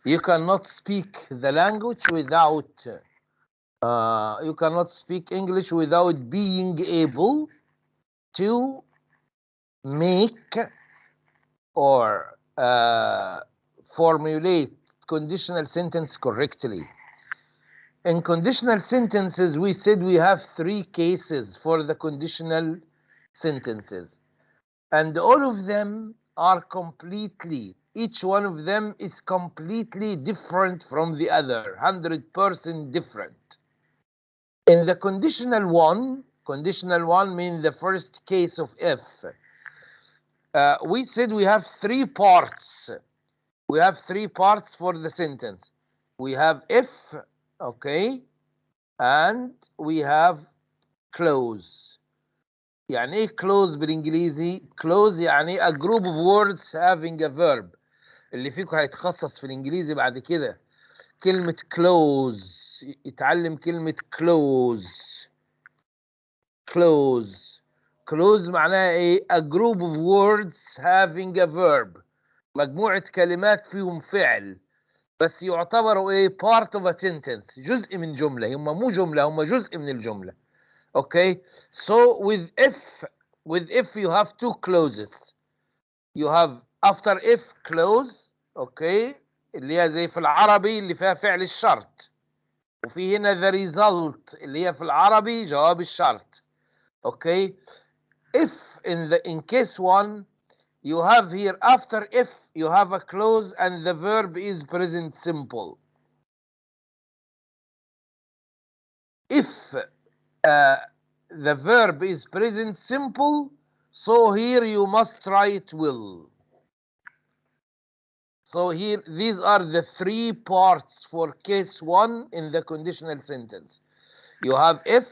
You cannot speak the language without, you cannot speak English without being able to make or formulate conditional sentence correctly. In conditional sentences, we said we have three cases for the conditional sentences, and all of them are completely, each one of them is completely different from the other, 100% different. In the conditional one means the first case of if. We said we have three parts. We have three parts for the sentence. We have if, okay, and we have close. يعني ايه close بالانجليزي؟ close يعني a group of words having a verb. اللي فيكم هيتخصص في الانجليزي بعد كده كلمة close يتعلم كلمة close. close معناها ايه؟ a group of words having a verb. مجموعة كلمات فيهم فعل بس يعتبروا ايه؟ part of a sentence، جزء من جملة. هم مو جملة، هم جزء من الجملة. Okay, so with if you have two clauses. You have after if clause, okay، اللي هي زي في العربي اللي فيها فعل الشرط، وفي هنا the result اللي هي في العربي جواب الشرط. Okay, if in case one you have here after if you have a clause and the verb is present simple. If the verb is present simple, so here you must write will. So here, these are the three parts for case one in the conditional sentence. You have if,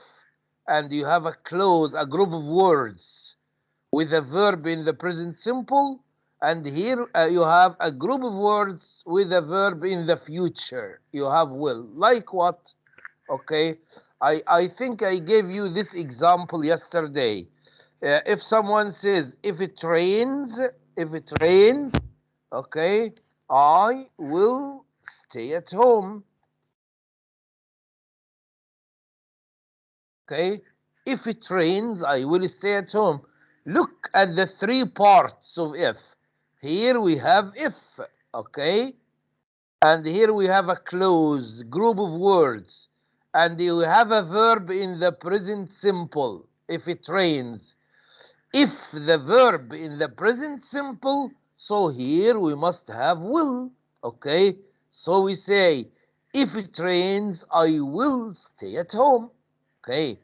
and you have a clause, a group of words with a verb in the present simple, and here you have a group of words with a verb in the future. You have will. Like what? Okay, I think I gave you this example yesterday. If someone says, if it rains, okay, I will stay at home. Okay, if it rains, I will stay at home. Look at the three parts of if. Here we have if, okay, and here we have a clause, group of words, and you have a verb in the present simple, if it rains. If the verb in the present simple, so here we must have will, okay? So we say, if it rains, I will stay at home, okay?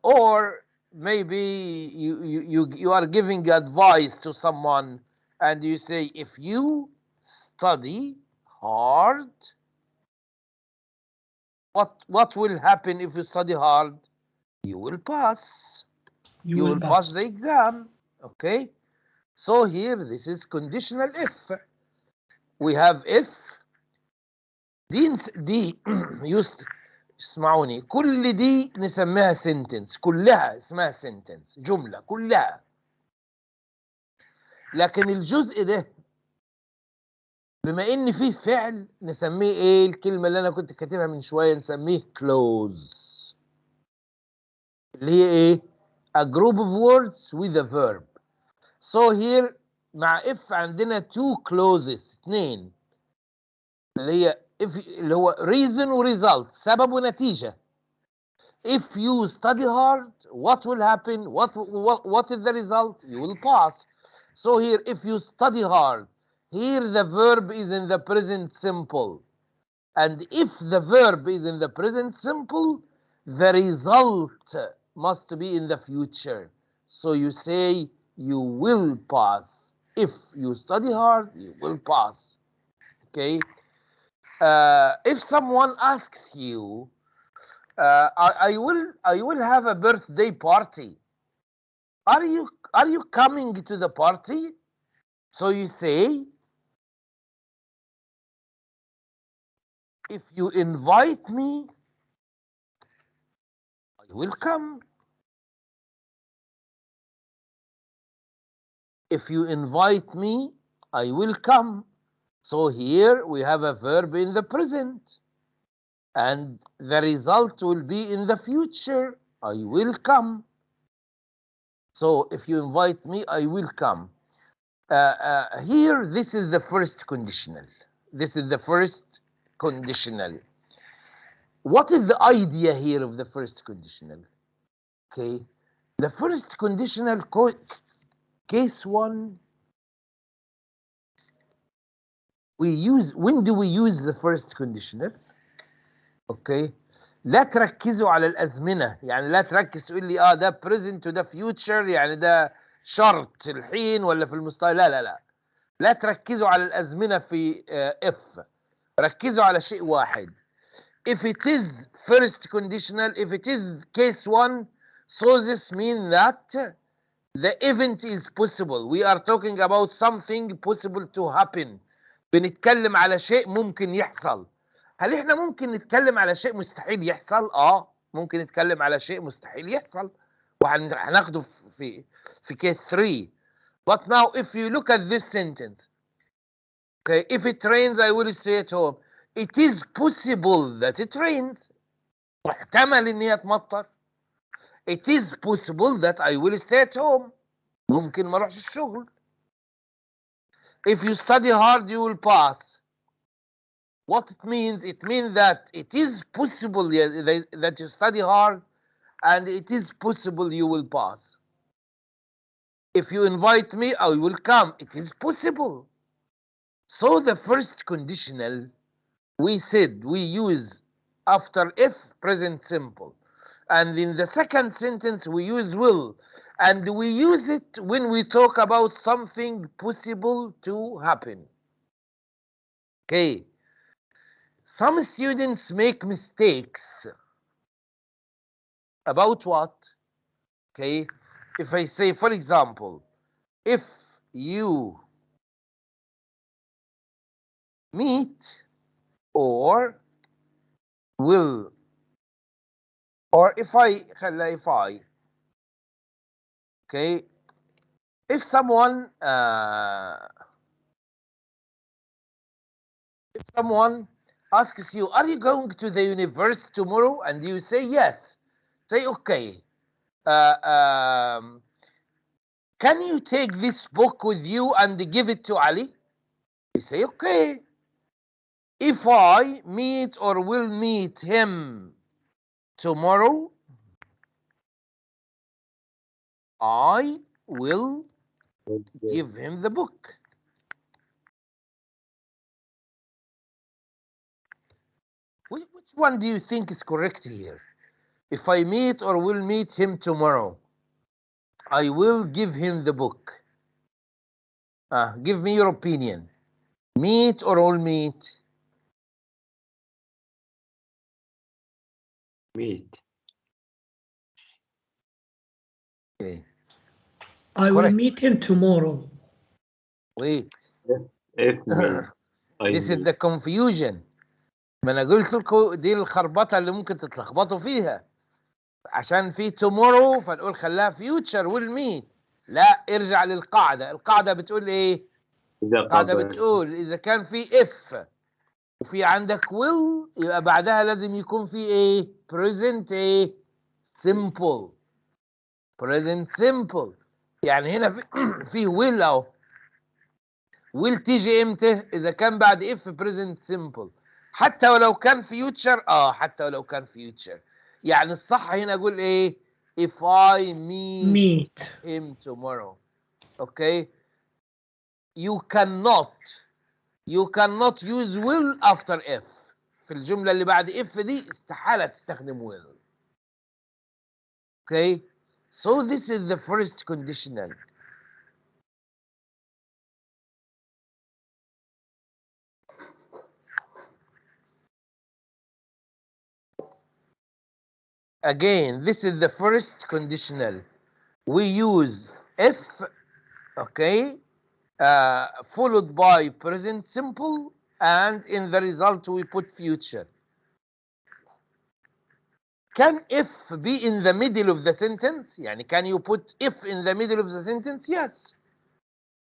Or maybe you are giving advice to someone and you say, if you study hard, what will happen if you study hard? You will pass. You will pass the exam. Okay? So here, this is conditional if. We have if. دي اسمعوني، كل دي نسميها sentence، كلها اسمها sentence، جملة كلها. لكن الجزء ده بما ان فيه فعل نسميه ايه؟ الكلمة اللي انا كنت كاتبها من شوية نسميه clause، اللي هي ايه؟ a group of words with a verb. So here مع if عندنا two clauses، اتنين، اللي هي if اللي هو reason و result، سبب ونتيجة. If you study hard, what will happen? What is the result? You will pass. So here, if you study hard, here the verb is in the present simple. And if the verb is in the present simple, the result must be in the future. So you say, you will pass. If you study hard, you will pass. Okay? If someone asks you, I will have a birthday party. Are you coming to the party? So you say, if you invite me, I will come. If you invite me, I will come. So here we have a verb in the present, and the result will be in the future. I will come. So if you invite me, I will come. Here, this is the first conditional. This is the first conditional. What is the idea here of the first conditional? Okay, the first conditional, case one, we use, when do we use the first conditional؟ اوكي، لا تركزوا على الازمنه، يعني لا تركز تقول لي ده present وده future، يعني ده شرط الحين ولا في المستقبل، لا لا لا، لا تركزوا على الازمنه في if، ركزوا على شيء واحد. If it is first conditional, if it is case one, so this means that the event is possible. We are talking about something possible to happen. بنتكلم على شيء ممكن يحصل. هل احنا ممكن نتكلم على شيء مستحيل يحصل؟ ممكن نتكلم على شيء مستحيل يحصل، وهناخده في case 3. But now if you look at this sentence, okay, if it rains I will stay at home. It is possible that it rains. محتمل ان هي تمطر. It is possible that I will stay at home. ممكن ما اروحش الشغل. If you study hard you will pass. What it means? It means that it is possible that you study hard, and it is possible you will pass. If you invite me, I will come. It is possible. So the first conditional, we said we use after if present simple. And in the second sentence, we use will. And we use it when we talk about something possible to happen. Okay. Some students make mistakes. About what? Okay. If I say, for example, if you meet or will, or if I, okay, if someone asks you, are you going to the university tomorrow? And you say yes. Say, okay. Can you take this book with you and give it to Ali? You say, okay. If I meet or will meet him tomorrow, I will give him the book. Which one do you think is correct here? If I meet or will meet him tomorrow, I will give him the book. Give me your opinion. Meet or will meet? Meet. Okay. I will meet him tomorrow. Wait. If meet. This is the confusion. ما انا قلت لكم دي الخربطه اللي ممكن تتلخبطوا فيها. عشان في tomorrow فنقول خلاها future will meet. لا، ارجع للقاعده. القاعده بتقول ايه؟ القاعده بتقول اذا كان في if وفي عندك will يبقى بعدها لازم يكون في ايه؟ present ايه؟ simple. present simple. يعني هنا في will اهو. will تيجي امتى؟ اذا كان بعد if present simple. حتى ولو كان future، حتى ولو كان future. يعني الصح هنا اقول ايه؟ if I meet him tomorrow. Okay. You cannot use will after if. في الجملة اللي بعد if دي استحالة تستخدم will. Okay. So this is the first conditional. Again, this is the first conditional. We use if, okay, followed by present simple, and in the result we put future. Can if be in the middle of the sentence? يعني can you put if in the middle of the sentence? Yes.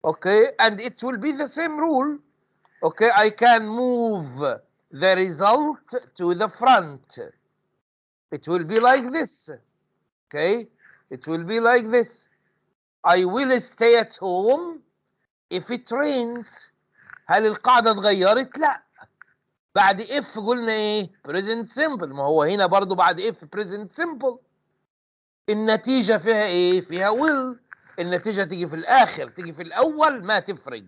Okay, and it will be the same rule. Okay, I can move the result to the front. It will be like this. Okay, it will be like this. I will stay at home if it rains. هل القاعدة اتغيرت؟ لا. بعد if قلنا ايه؟ present simple. ما هو هنا برضو بعد if present simple. النتيجة فيها ايه؟ فيها will. النتيجة تيجي في الآخر، تيجي في الأول ما تفرق.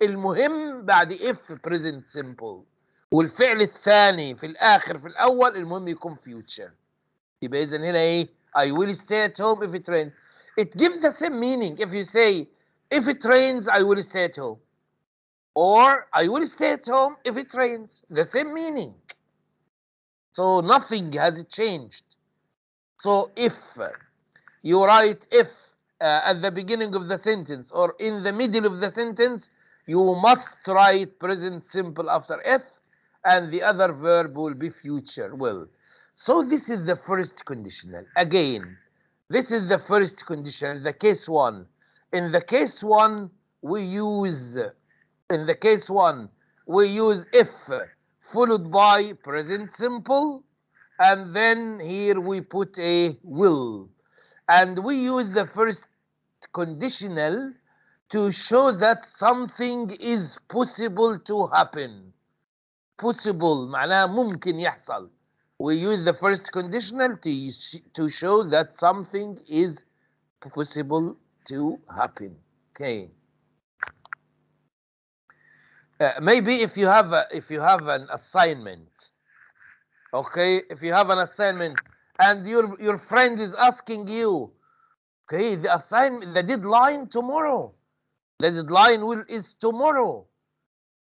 المهم بعد if present simple. والفعل الثاني في الآخر في الأول المهم يكون future. يبقى إذا هنا إيه؟ I will stay at home if it rains. It gives the same meaning if you say if it rains I will stay at home. Or I will stay at home if it rains. The same meaning. So nothing has changed. So if you write if at the beginning of the sentence or in the middle of the sentence, you must write present simple after if, and the other verb will be future will. So this is the first conditional. Again, this is the first conditional, the case one. In the case one, we use if followed by present simple, and then here we put a will. And we use the first conditional to show that something is possible to happen. Possible معناها ممكن يحصل. We use the first conditional to show that something is possible to happen. Okay. Maybe if you have an assignment, okay, if you have an assignment and your friend is asking you, okay, the deadline tomorrow. The deadline is tomorrow.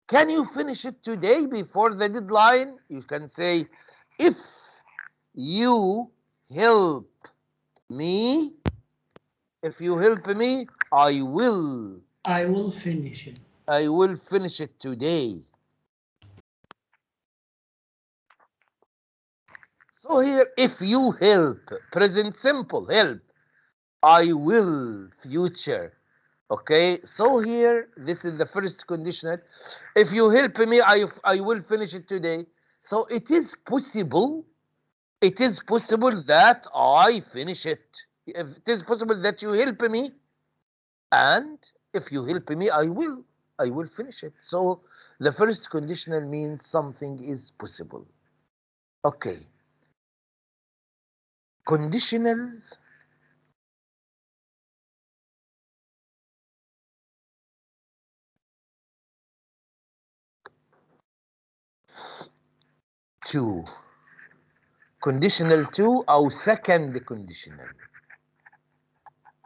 Can you finish it today before the deadline? You can say, if you help me, I will finish it. I will finish it today. So here, if you help, present simple, help. I will, future. Okay, so here, this is the first conditional. If you help me, I will finish it today. So it is possible that I finish it. It is possible that you help me, and if you help me, I will finish it. So the first conditional means something is possible. Okay. Conditional two. Conditional two or second conditional.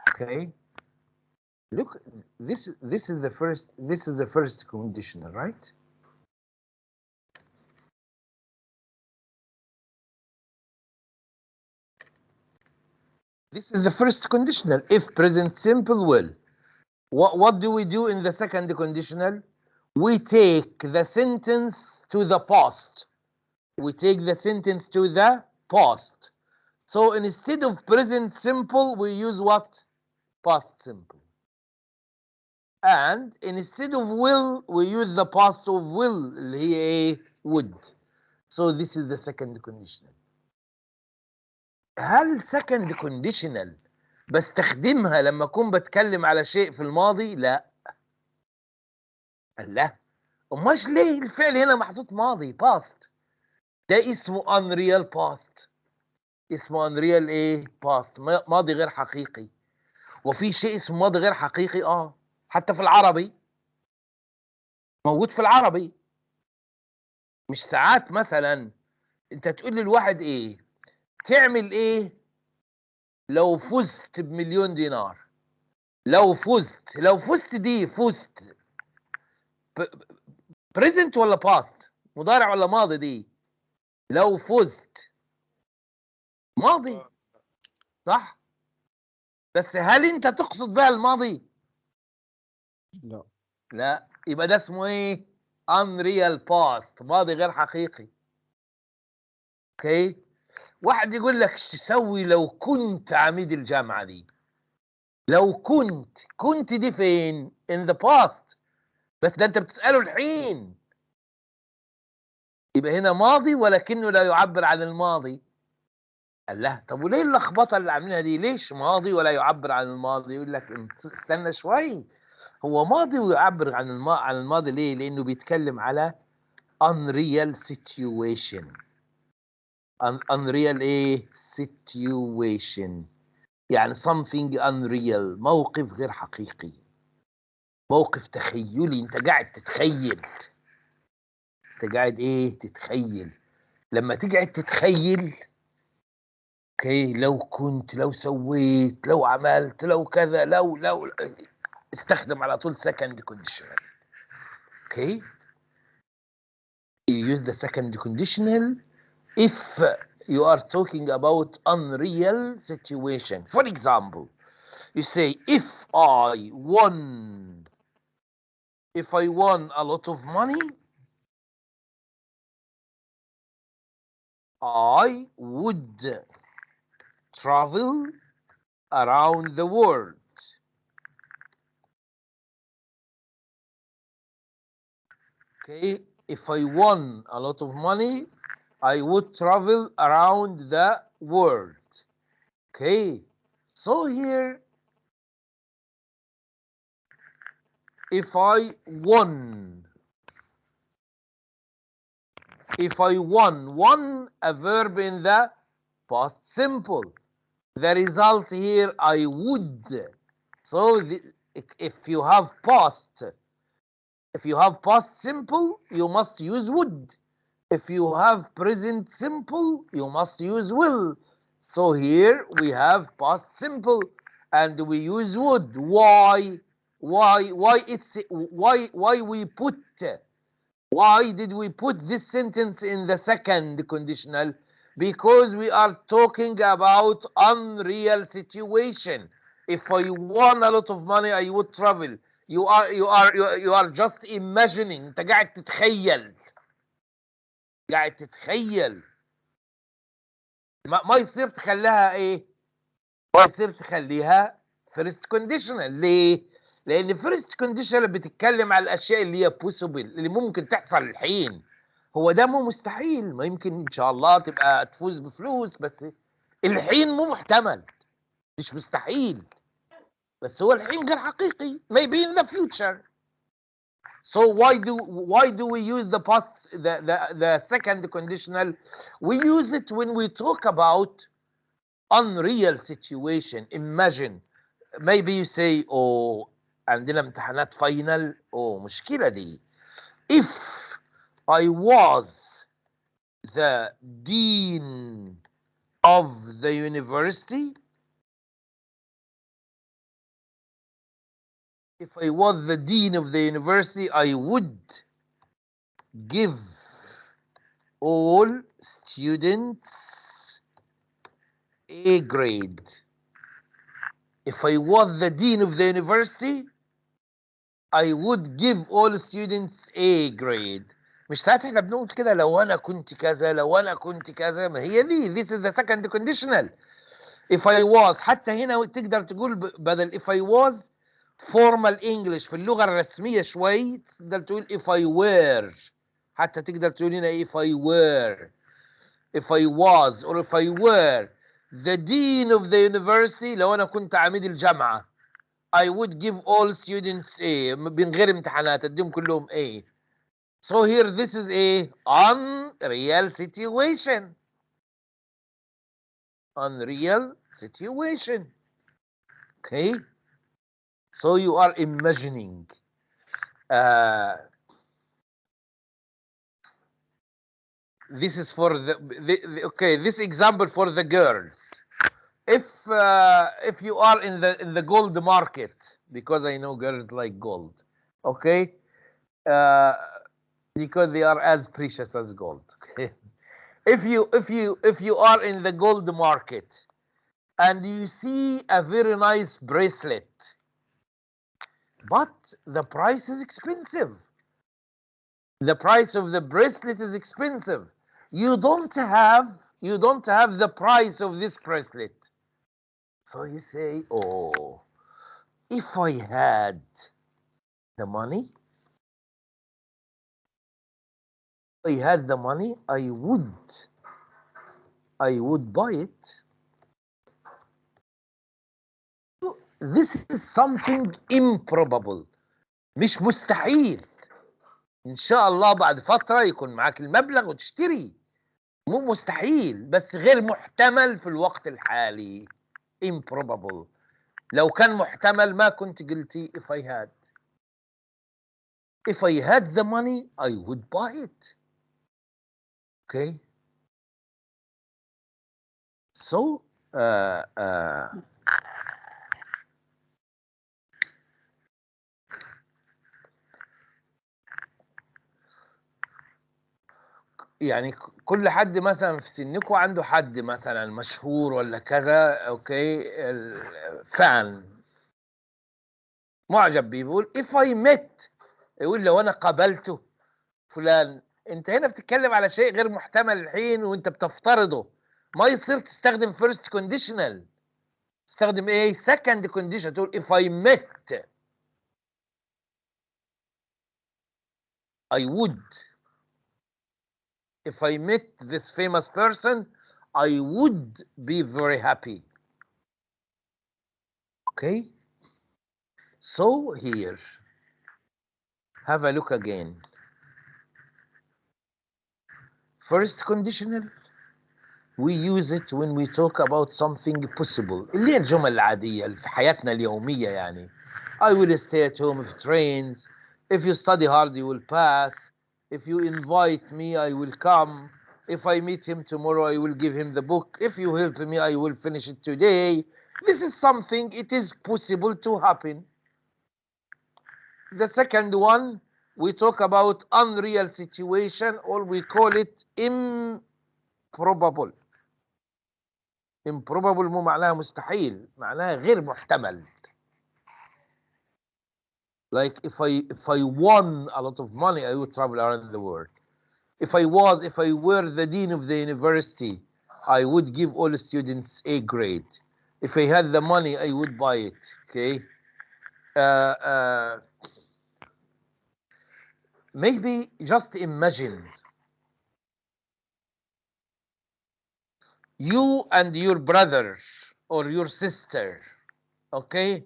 Okay. Look, this is the first conditional, right? This is the first conditional. If present simple will. What do we do in the second conditional? We take the sentence to the past. We take the sentence to the past. So instead of present simple, we use what? Past simple. And instead of will, we use the past of will, اللي هي would. So this is the second conditional. هل second conditional بستخدمها لما أكون بتكلم على شيء في الماضي؟ لا. لا. أماش ليه الفعل هنا محطوط ماضي past؟ ده اسمه unreal past. اسمه unreal ايه؟ past. ماضي غير حقيقي. وفي شيء اسمه ماضي غير حقيقي حتى في العربي. موجود في العربي. مش ساعات مثلا انت تقول للواحد ايه؟ تعمل ايه لو فزت بمليون دينار؟ لو فزت دي فزت بريزنت ولا باست؟ مضارع ولا ماضي دي؟ لو فزت ماضي صح؟ بس هل انت تقصد بها الماضي؟ لا يبقى ده اسمه ايه؟ unreal past، ماضي غير حقيقي. اوكي؟ واحد يقول لك ايش تسوي لو كنت عميد الجامعة دي؟ لو كنت دي فين؟ in the past. بس ده انت بتسأله الحين، يبقى هنا ماضي ولكنه لا يعبر عن الماضي. قال له طب وليه اللخبطه اللي عاملينها دي؟ ليش ماضي ولا يعبر عن الماضي؟ يقول لك استنى شوي، هو ماضي ويعبر عن الماضي ليه؟ لانه بيتكلم على unreal situation. unreal ايه؟ situation، يعني something unreal، موقف غير حقيقي، موقف تخيلي، انت قاعد تتخيل، انت قاعد ايه؟ تتخيل. لما تقعد تتخيل، اوكي، لو كنت، لو سويت، لو عملت، لو كذا، لو استخدم على طول second conditional. اوكي، you use the second conditional if you are talking about unreal situation. For example, you say if I won a lot of money, I would travel around the world. Okay, if I won a lot of money, I would travel around the world. Okay, so here, if I won, won, a verb in the past simple. The result here, I would. So if you have past simple, you must use would. If you have present simple, you must use will. So here we have past simple and we use would. Why did we put this sentence in the second conditional? Because we are talking about unreal situation. If I won a lot of money, I would travel. You are just imagining. انت قاعد تتخيل. قاعد تتخيل. ما يصير تخليها ايه؟ ما يصير تخليها first conditional. ليه؟ لان first conditional بتتكلم على الاشياء اللي هي possible، اللي ممكن تحصل الحين. هو ده مو مستحيل، ما يمكن ان شاء الله تبقى تفوز بفلوس، بس الحين مو محتمل، مش مستحيل، بس هو الحين غير حقيقي. maybe in the future. So why do we use the second conditional? We use it when we talk about unreal situation. Imagine, maybe you say, oh, عندنا امتحانات final. oh, مشكلة دي. If I was the dean of the university, if I was the dean of the university, I would give all students A grade. If I was the dean of the university, I would give all students A grade. مش ساعات احنا بنقول كده لو انا كنت كذا، لو انا كنت كذا؟ ما هي دي. This is the second conditional. If I was، حتى هنا تقدر تقول بدل if I was formal English في اللغة الرسمية شوي، تقدر تقول if I were. حتى تقدر تقول هنا if I were، if I was or if I were the dean of the university، لو انا كنت عميد الجامعة، I would give all students A، من غير امتحانات اديهم كلهم A. So here this is a unreal situation. Unreal situation. Okay, so you are imagining. This is for okay, this example for the girls. If you are in the gold market, because I know girls like gold, okay, because they are as precious as gold. Okay, if you are in the gold market and you see a very nice bracelet, but the price is expensive, the price of the bracelet is expensive, you don't have the price of this bracelet. So you say, oh, if I had the money, I had the money, I would buy it. This is something improbable. مش مستحيل. إن شاء الله بعد فترة يكون معاك المبلغ وتشتري. مو مستحيل، بس غير محتمل في الوقت الحالي. Improbable. لو كان محتمل ما كنت قلتي if I had. If I had the money, I would buy it. Okay. So, يعني كل حد مثلا في سنكم عنده حد مثلا مشهور ولا كذا، اوكي، فان معجب بيه، بيقول if I met، يقول لو انا قابلته فلان. انت هنا بتتكلم على شيء غير محتمل الحين وانت بتفترضه، ما يصير تستخدم first conditional، تستخدم ايه second conditional، تقول if I met I would. If I met this famous person, I would be very happy. Okay? So here, have a look again. First conditional, we use it when we talk about something possible. اللي هي الجمل العادية اللي في حياتنا اليومية يعني. I will stay at home if it rains. If you study hard, you will pass. If you invite me, I will come. If I meet him tomorrow, I will give him the book. If you help me, I will finish it today. This is something, it is possible to happen. The second one, we talk about unreal situation, or we call it improbable. Improbable مو معناها مستحيل، معناها غير محتمل. Like if I won a lot of money, I would travel around the world. If I were the dean of the university, I would give all students A grade. If I had the money, I would buy it. Okay. Maybe just imagine you and your brother or your sister, okay?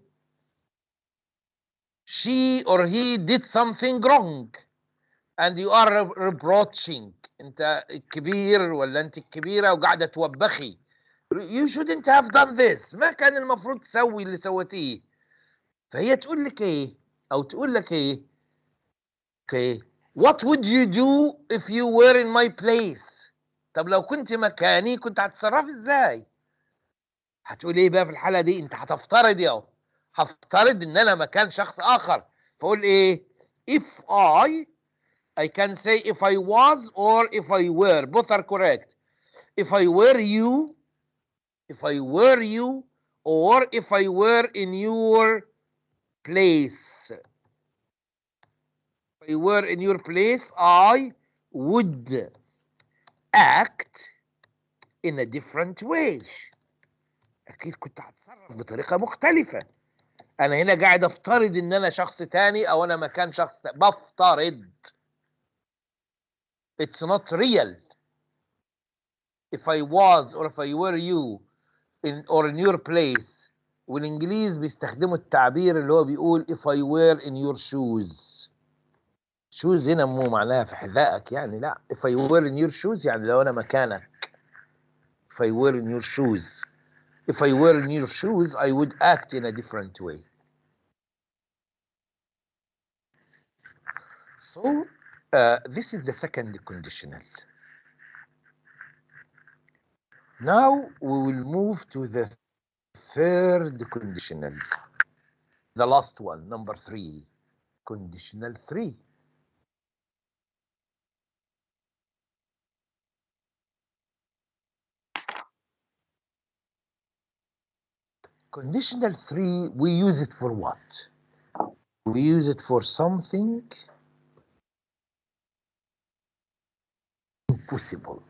She or he did something wrong and you are reproaching. انت الكبير ولا انت الكبيرة وقاعدة توبخي. You shouldn't have done this. ما كان المفروض تسوي اللي سويتيه. فهي تقول لك ايه او تقول لك ايه؟ Okay. What would you do if you were in my place? طب لو كنت مكاني كنت هتتصرف ازاي؟ هتقول ايه بقى في الحالة دي؟ انت هتفترض اهو. هفترض ان انا مكان شخص اخر. فاقول ايه؟ If I can say if I was or if I were. Both are correct. If I were you or if I were in your place. If I were in your place, I would act in a different way. اكيد كنت هتصرف بطريقة مختلفة. انا هنا قاعد افترض ان انا شخص تاني او انا مكان شخص بفترض. It's not real. If I was or if I were you in your place. والانجليز بيستخدموا التعبير اللي هو بيقول if I were in your shoes. shoes هنا مو معناها في حذائك يعني، لا. if I were in your shoes يعني لو انا مكانك. if I were in your shoes. If I were in your shoes, I would act in a different way. So, this is the second conditional. Now, we will move to the third conditional. The last one, number 3. Conditional 3. Conditional 3, we use it for what? We use it for something impossible.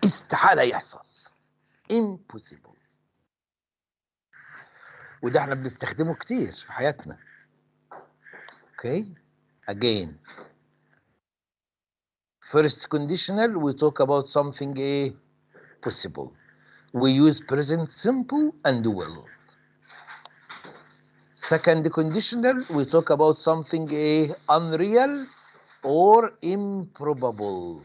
استحالة يحصل. Impossible. وده احنا بنستخدمه كتير في حياتنا. Okay? Again. First conditional, we talk about something possible. We use present simple and will. Second conditional, we talk about something unreal or improbable.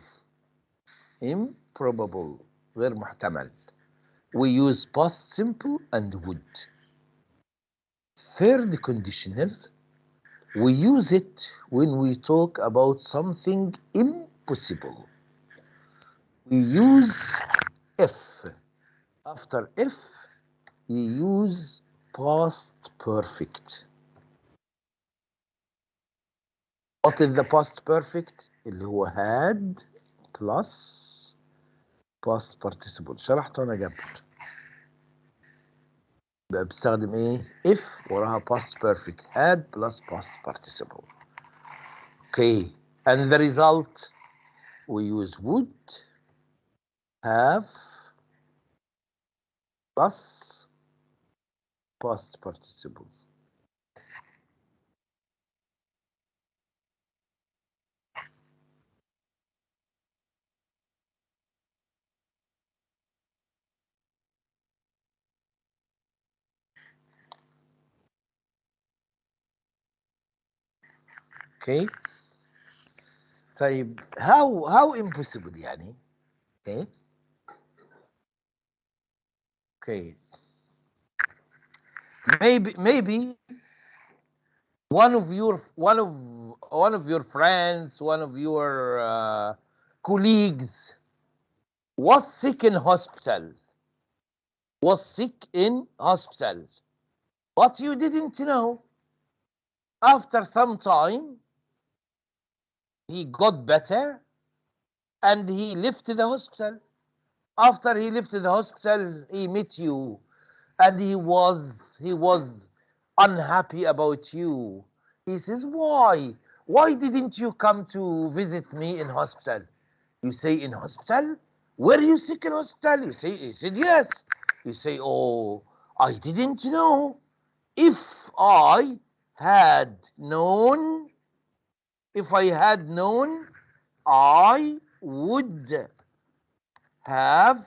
Improbable, غير محتمل. We use past simple and would. Third conditional, we use it when we talk about something impossible. We use if. After if, you use past perfect. What is the past perfect؟ اللي هو had plus past participle. شرحته أنا قبل. بقى بستخدم if وراها past perfect. had plus past participle. Okay. And the result, we use would, have plus past participles. Okay. طيب how impossible يعني؟ Okay. Okay. Maybe one of your friends, one of your colleagues was sick in hospital. But you didn't know. After some time, he got better and he left the hospital. After he left the hospital, he met you and he was unhappy about you. He says, why didn't you come to visit me in hospital? You say, in hospital? Were you sick in hospital? He said, yes. You say, oh, I didn't know. If I had known, I would have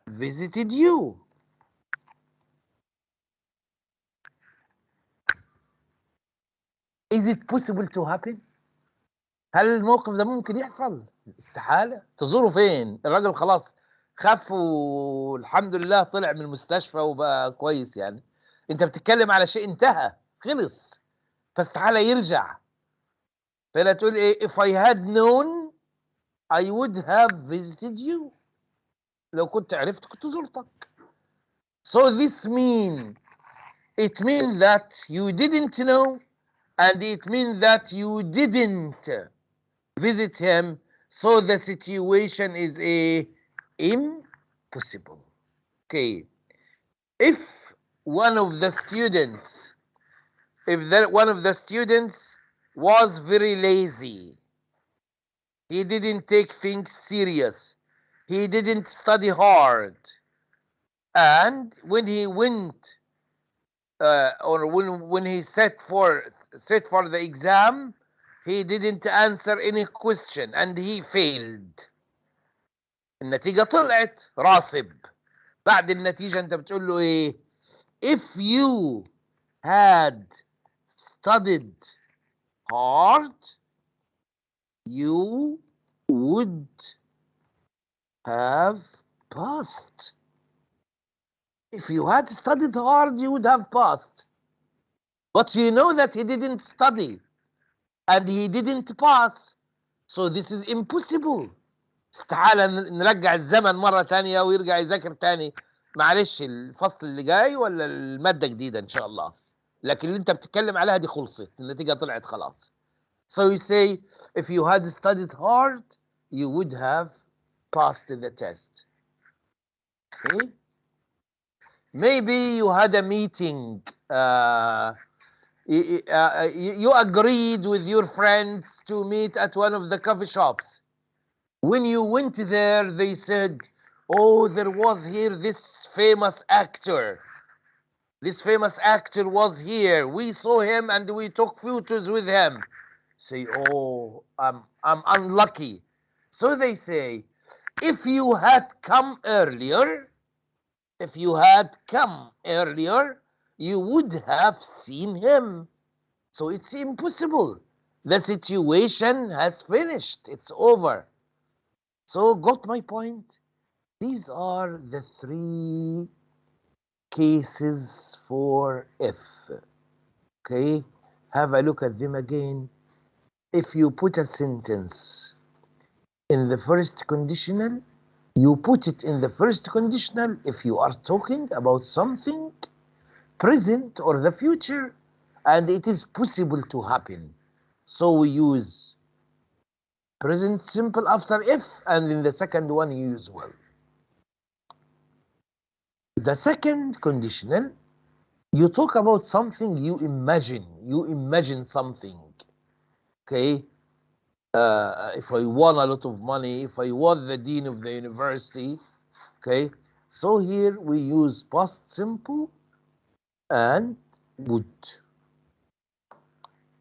visited you. Is it possible to happen؟ هل الموقف ده ممكن يحصل؟ استحالة. تزوره فين؟ الراجل خلاص خف والحمد لله طلع من المستشفى وبقى كويس يعني. انت بتتكلم على شيء انتهى، خلص، فاستحالة يرجع. فلا تقول if I had known I would have visited you. لو كنت عرفت كنت زرتك. So this means that you didn't know and it means that you didn't visit him, so the situation is impossible. Okay. If one of the students was very lazy, he didn't take things serious, he didn't study hard, and when he went or when he set for the exam, he didn't answer any question and he failed. النتيجة طلعت راسب. بعد النتيجة انت بتقول له if you had studied hard you would have passed. If you had studied hard you would have passed. But you know that he didn't study and he didn't pass, so this is impossible. استحالة نرجع الزمن مرة تانية ويرجع يذاكر تاني. معلش الفصل اللي جاي ولا المادة جديدة إن شاء الله. لكن اللي أنت بتتكلم عليها دي خلصت، النتيجة طلعت خلاص. So you say if you had studied hard you would have passed the test. Okay? Maybe you had a meeting. You agreed with your friends to meet at one of the coffee shops. When you went there, they said, oh, there was here this famous actor. This famous actor was here. We saw him and we took photos with him. Say, oh, I'm unlucky. So they say, if you had come earlier, if you had come earlier, you would have seen him. So it's impossible. The situation has finished. It's over. So got my point? These are the three cases for if. Okay, have a look at them again. If you put a sentence in the first conditional, you put it in the first conditional if you are talking about something present or the future and it is possible to happen. So we use present simple after if, and in the second one you use will. The second conditional, you talk about something you imagine something. Okay, if I won a lot of money, if I was the dean of the university. Okay, so here we use past simple and would.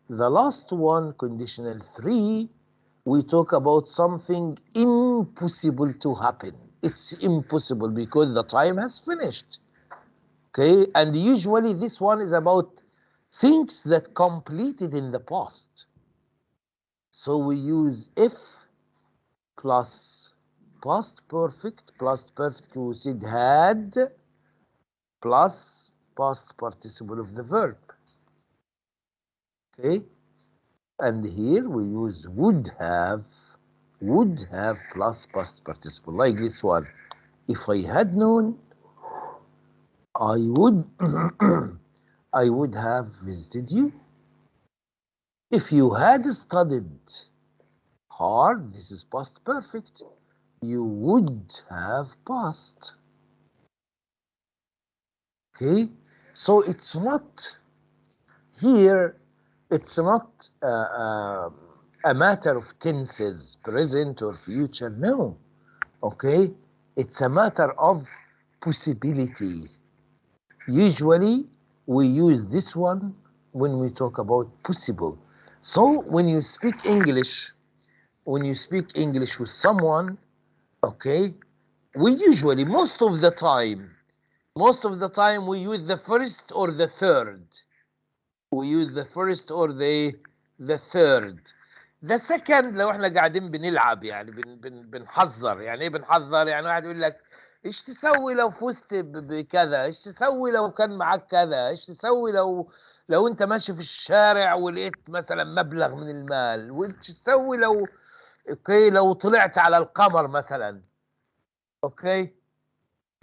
The last one, conditional 3, we talk about something impossible to happen. It's impossible because the time has finished. Okay, and usually this one is about things that completed in the past. So we use if plus past perfect we said had plus past participle of the verb. Okay, and here we use would have plus past participle, like this one. If I had known, I would I would have visited you. If you had studied hard, this is past perfect, you would have passed. Okay, so it's not here, it's not a matter of tenses, present or future, no. Okay, it's a matter of possibility. Usually we use this one when we talk about possible. So when you speak English with someone, okay, we usually most of the time we use the first or the third. We use the first or the third. The second لو احنا قاعدين بنلعب يعني بنحذر. يعني ايه بنحذر؟ يعني واحد يقول لك ايش تسوي لو فزت بكذا؟ ايش تسوي لو كان معاك كذا؟ ايش تسوي لو انت ماشي في الشارع ولقيت مثلا مبلغ من المال؟ وايش تسوي لو اوكي لو طلعت على القمر مثلا؟ اوكي،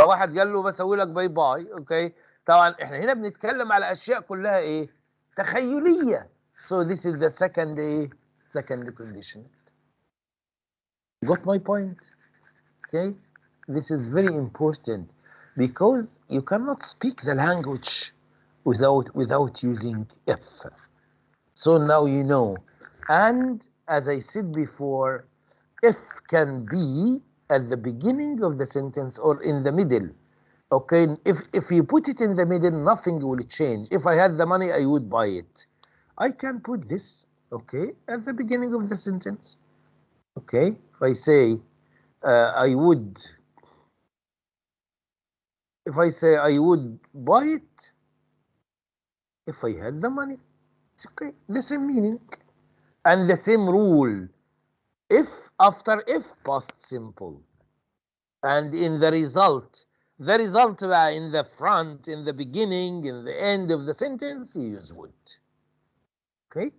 فواحد قال له بسوي لك باي باي. اوكي، طبعا احنا هنا بنتكلم على اشياء كلها ايه؟ تخيليه. So this is the second condition. Got my point? Okay, this is very important because you cannot speak the language without using if. So now you know. And as I said before, if can be at the beginning of the sentence or in the middle. Okay, if you put it in the middle, nothing will change. If I had the money, I would buy it. I can put this, okay, at the beginning of the sentence. Okay, if I say I would, if I say I would buy it if I had the money, it's okay, the same meaning and the same rule. If after if, past simple, and in the result in the front, in the beginning, in the end of the sentence, you use would. Okay.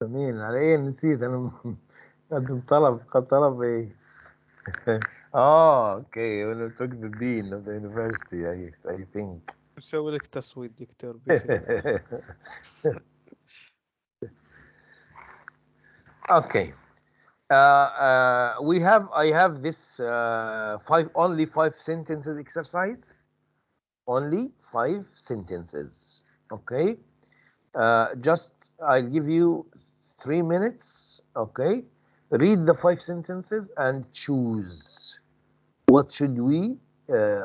مين على ايه؟ نسيت انا. قدم طلب ايه؟ اوكي، when we took the dean of the university, I think. نسوي لك تصويت دكتور بيصير. Okay. I have this only 5 sentences exercise. Only 5 sentences. Okay. Just I'll give you 3 minutes, okay? Read the 5 sentences and choose what should we,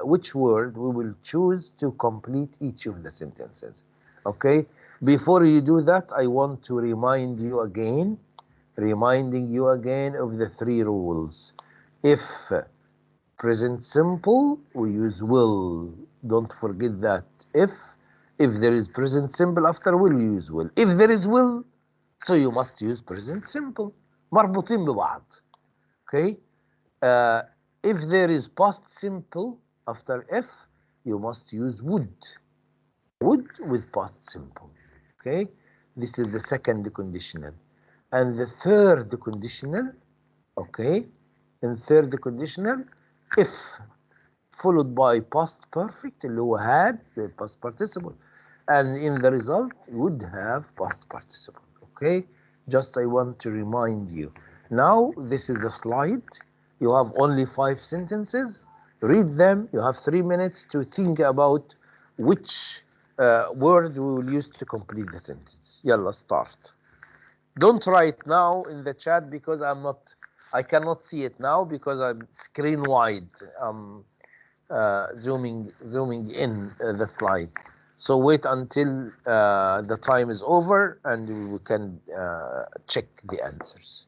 which word we will choose to complete each of the sentences, okay? Before you do that, I want to reminding you again of the 3 rules. If present simple, we use will. Don't forget that. If there is present simple after will, use will. If there is will, so you must use present simple. مربوطين ببعض. Okay? If there is past simple after if, you must use would. Would with past simple. Okay? This is the second conditional. And the third conditional, okay? In third conditional, if followed by past perfect اللي هو had the past participle, and in the result would have past participle. Okay, just I want to remind you. Now this is the slide. You have only 5 sentences. Read them. You have 3 minutes to think about which word we will use to complete the sentence. Yalla, start. Don't write now in the chat because I cannot see it now because I'm screen wide. Zooming in the slide. So wait until the time is over and we can check the answers.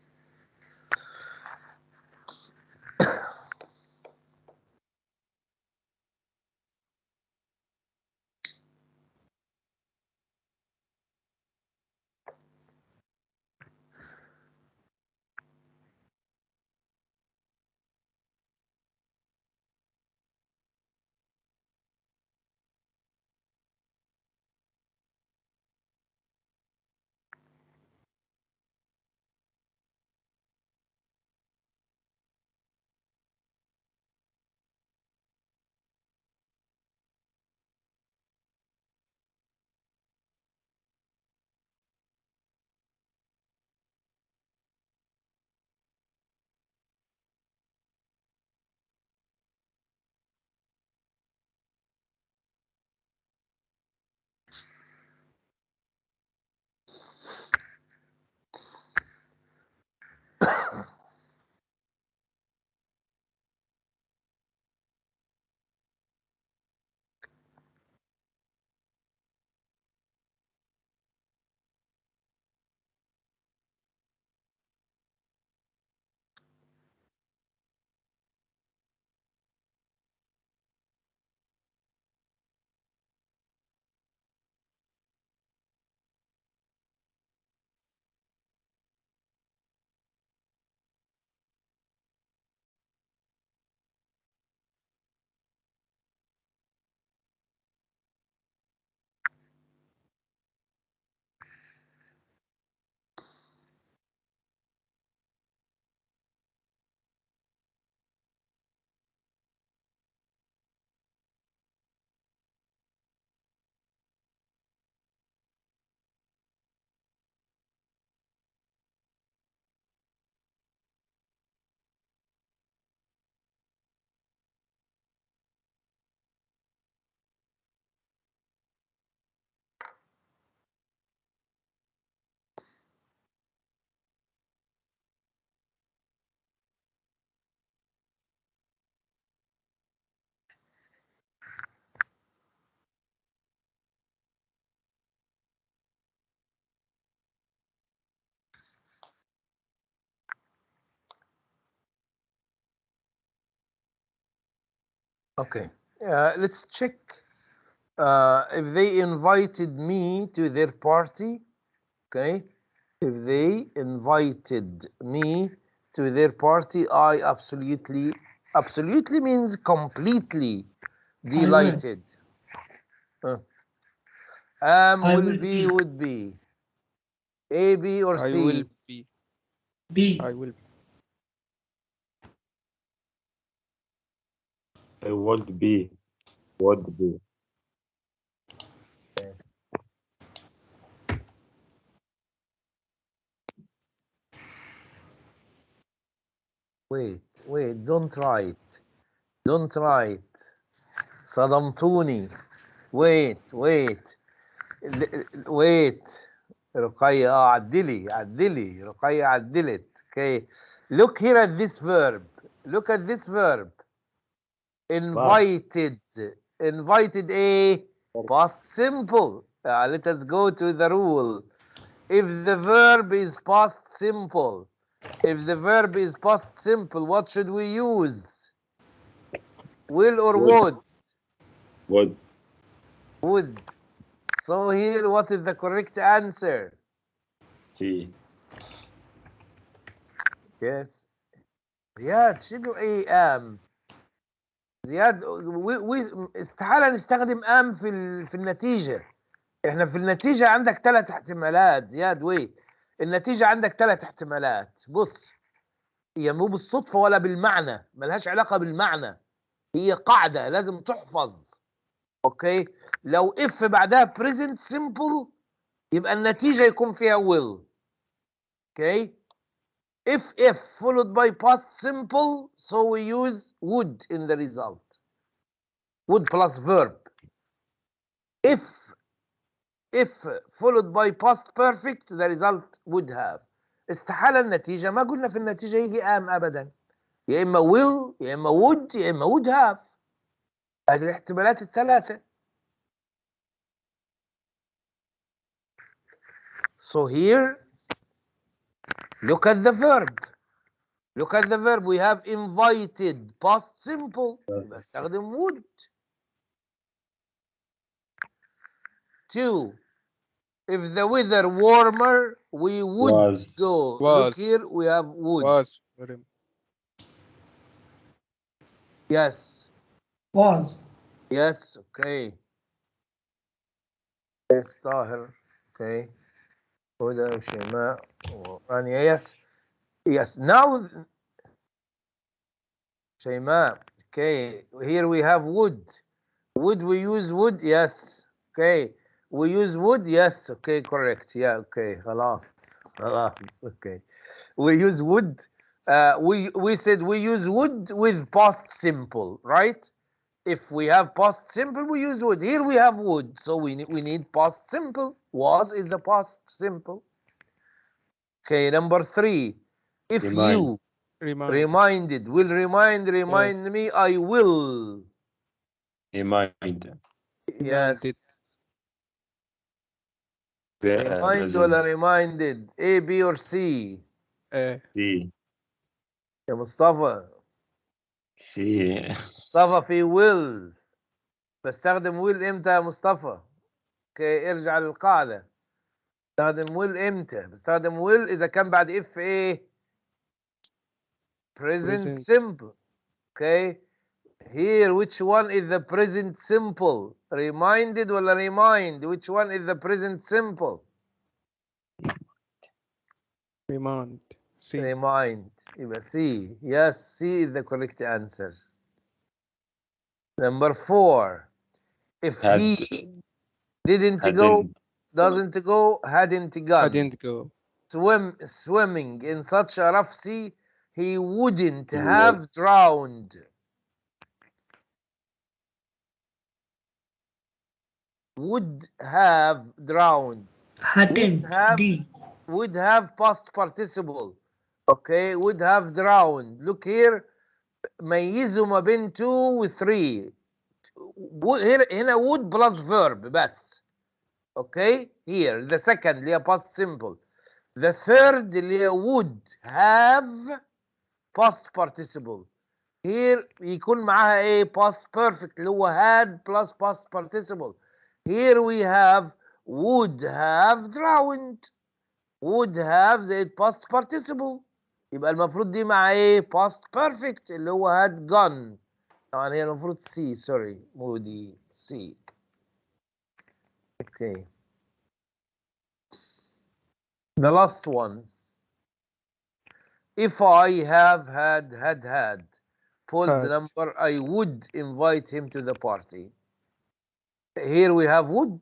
Okay, let's check if they invited me to their party. Okay, if they invited me to their party, I absolutely means completely delighted. Will be, would be. A, B, or C? I will be. B. I will. I would be. Would be. Okay. Wait, don't write. صدمتوني. Wait. wait. رقية عدلي رقية عدلت. Okay. Look here at this verb. Look at this verb. Invited. Invited a past simple. Let us go to the rule. If the verb is past simple, what should we use? Will or would? Would. So here, what is the correct answer? C. Yes. زياد شنو ايه ام؟ زياد استحالة نستخدم ام في النتيجة. احنا في النتيجة عندك 3 احتمالات. زياد النتيجة عندك 3 احتمالات. بص، هي مو بالصدفة ولا بالمعنى، ملهاش علاقة بالمعنى، هي قاعدة لازم تحفظ. اوكي، لو اف بعدها present simple يبقى النتيجة يكون فيها will. اوكي، if followed by past simple, so we use would in the result. Would plus verb. If followed by past perfect, the result would have. استحالة النتيجة، ما قلنا في النتيجة يجي am أبدا، يا إما will يا إما would يا إما would have. هذه الاحتمالات ال3. So here, look at the verb. Look at the verb. We have invited past simple. بستخدم would. 2. If the weather warmer, we would go. Look here, we have would. Was. Yes. Was. Yes. Okay. Yes, طاهر. Okay. هدى شيماء ورانيا. Yes. Yes. Now, شيماء. Okay. Here we have would. Would we use would? Yes. Okay. We use would? Yes. Okay. Correct. Yeah. Okay. خلاص. Okay. We use would. We said we use would with past simple, right? If we have past simple, we use would. Here we have would, so we need past simple. Was is the past simple. Okay, number 3. If you reminded, will remind me, I will. Remind. Yes. Remind ولا reminded? A, B or C? C. يا مصطفى. C. مصطفى في will. بستخدم will امتى يا مصطفى؟ اوكي، ارجع للقاعدة. بستخدم will امتى؟ بستخدم will إذا كان بعد if ايه؟ present simple. Okay. Here, which one is the present simple? Reminded ولا remind? Which one is the present simple? Remind. C. Remind. يبقى C. Yes, C is the correct answer. Number 4. If he didn't go, doesn't go, hadn't gone. Hadn't go. Swimming in such a rough sea, he wouldn't have drowned. Would have drowned. Hadn't. D. Would have past participle. Okay, would have drowned. Look here, ميزوا ما بين 2 و 3. هنا would plus verb بس. Okay, here the second اللي هي past simple. The third اللي هي would have past participle. Here يكون معاها ايه past perfect اللي هو had plus past participle. Here we have would have drowned. Would have زائد past participle. يبقى المفروض دي مع ايه past perfect اللي هو had gone. طبعا هي المفروض C. sorry مو دي C. Okay. The last one. If I have had false number, I would invite him to the party. Here we have would.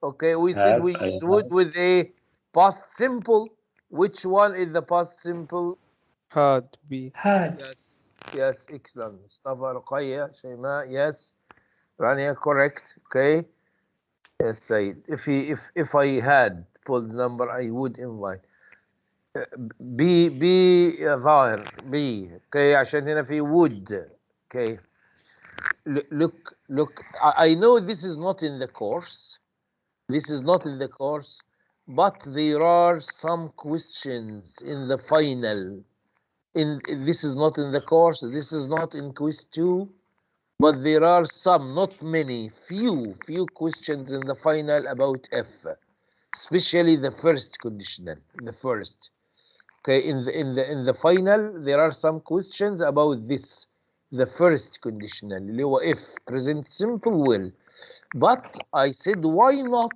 Okay, we said we use would with a past simple. Which one is the past simple? Had. B. Had. Yes, excellent. Mustafa, Ruqayya, Shayma, yes. Rania, correct. Okay. Yes, Said. If I had pulled the number, I would invite. بي ظاهر بي اوكي عشان هنا في would اوكي look I know this is not in the course, but there are some questions in the final. This is not in the course, this is not in quiz 2, but there are some, not many, few questions in the final about F, especially the first conditional, the first. Okay, in the final there are some questions about this, the first conditional اللي هو if present simple will. But I said, why not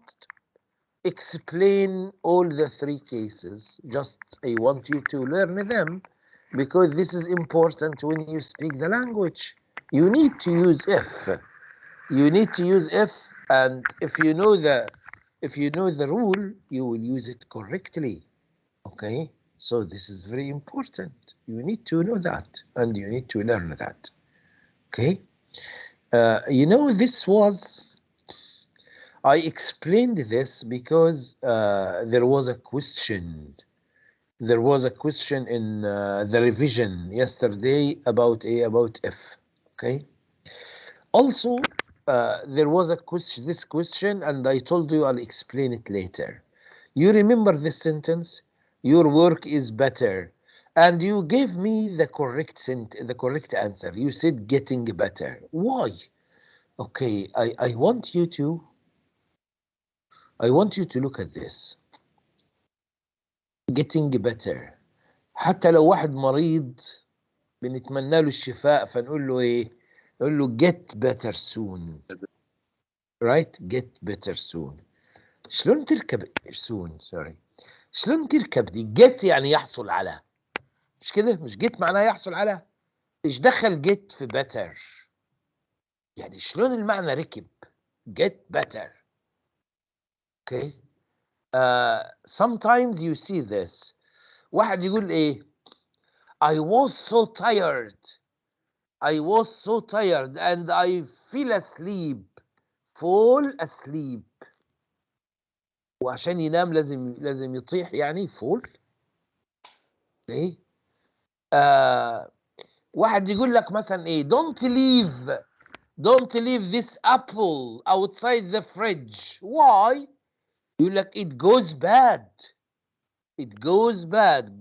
explain all the three cases? Just I want you to learn them because this is important when you speak the language. You need to use if. You need to use if, and if you know the rule, you will use it correctly. Okay? So this is very important. You need to know that, and you need to learn that. Okay? This was, I explained this because there was a question. There was a question in the revision yesterday about F. Okay? Also, there was this question, and I told you I'll explain it later. You remember this sentence? Your work is better. And you gave me the correct answer. You said getting better. Why? Okay, I want you to look at this. Getting better. حتى لو واحد مريض بنتمنى له الشفاء فنقول له ايه؟ نقول له get better soon. Right? Get better soon. شلون تركب soon؟ شلون تركب دي؟ get يعني يحصل على. مش كده؟ مش get معناها يحصل على؟ ايش دخل get في better؟ يعني شلون المعنى ركب؟ get better. Okay. Sometimes you see this. واحد يقول ايه؟ I was so tired and I fell asleep. fall asleep. وعشان ينام لازم يطيح يعني fall. ايه؟ واحد يقول لك مثلا ايه؟ don't leave this apple outside the fridge. Why? يقول لك it goes bad.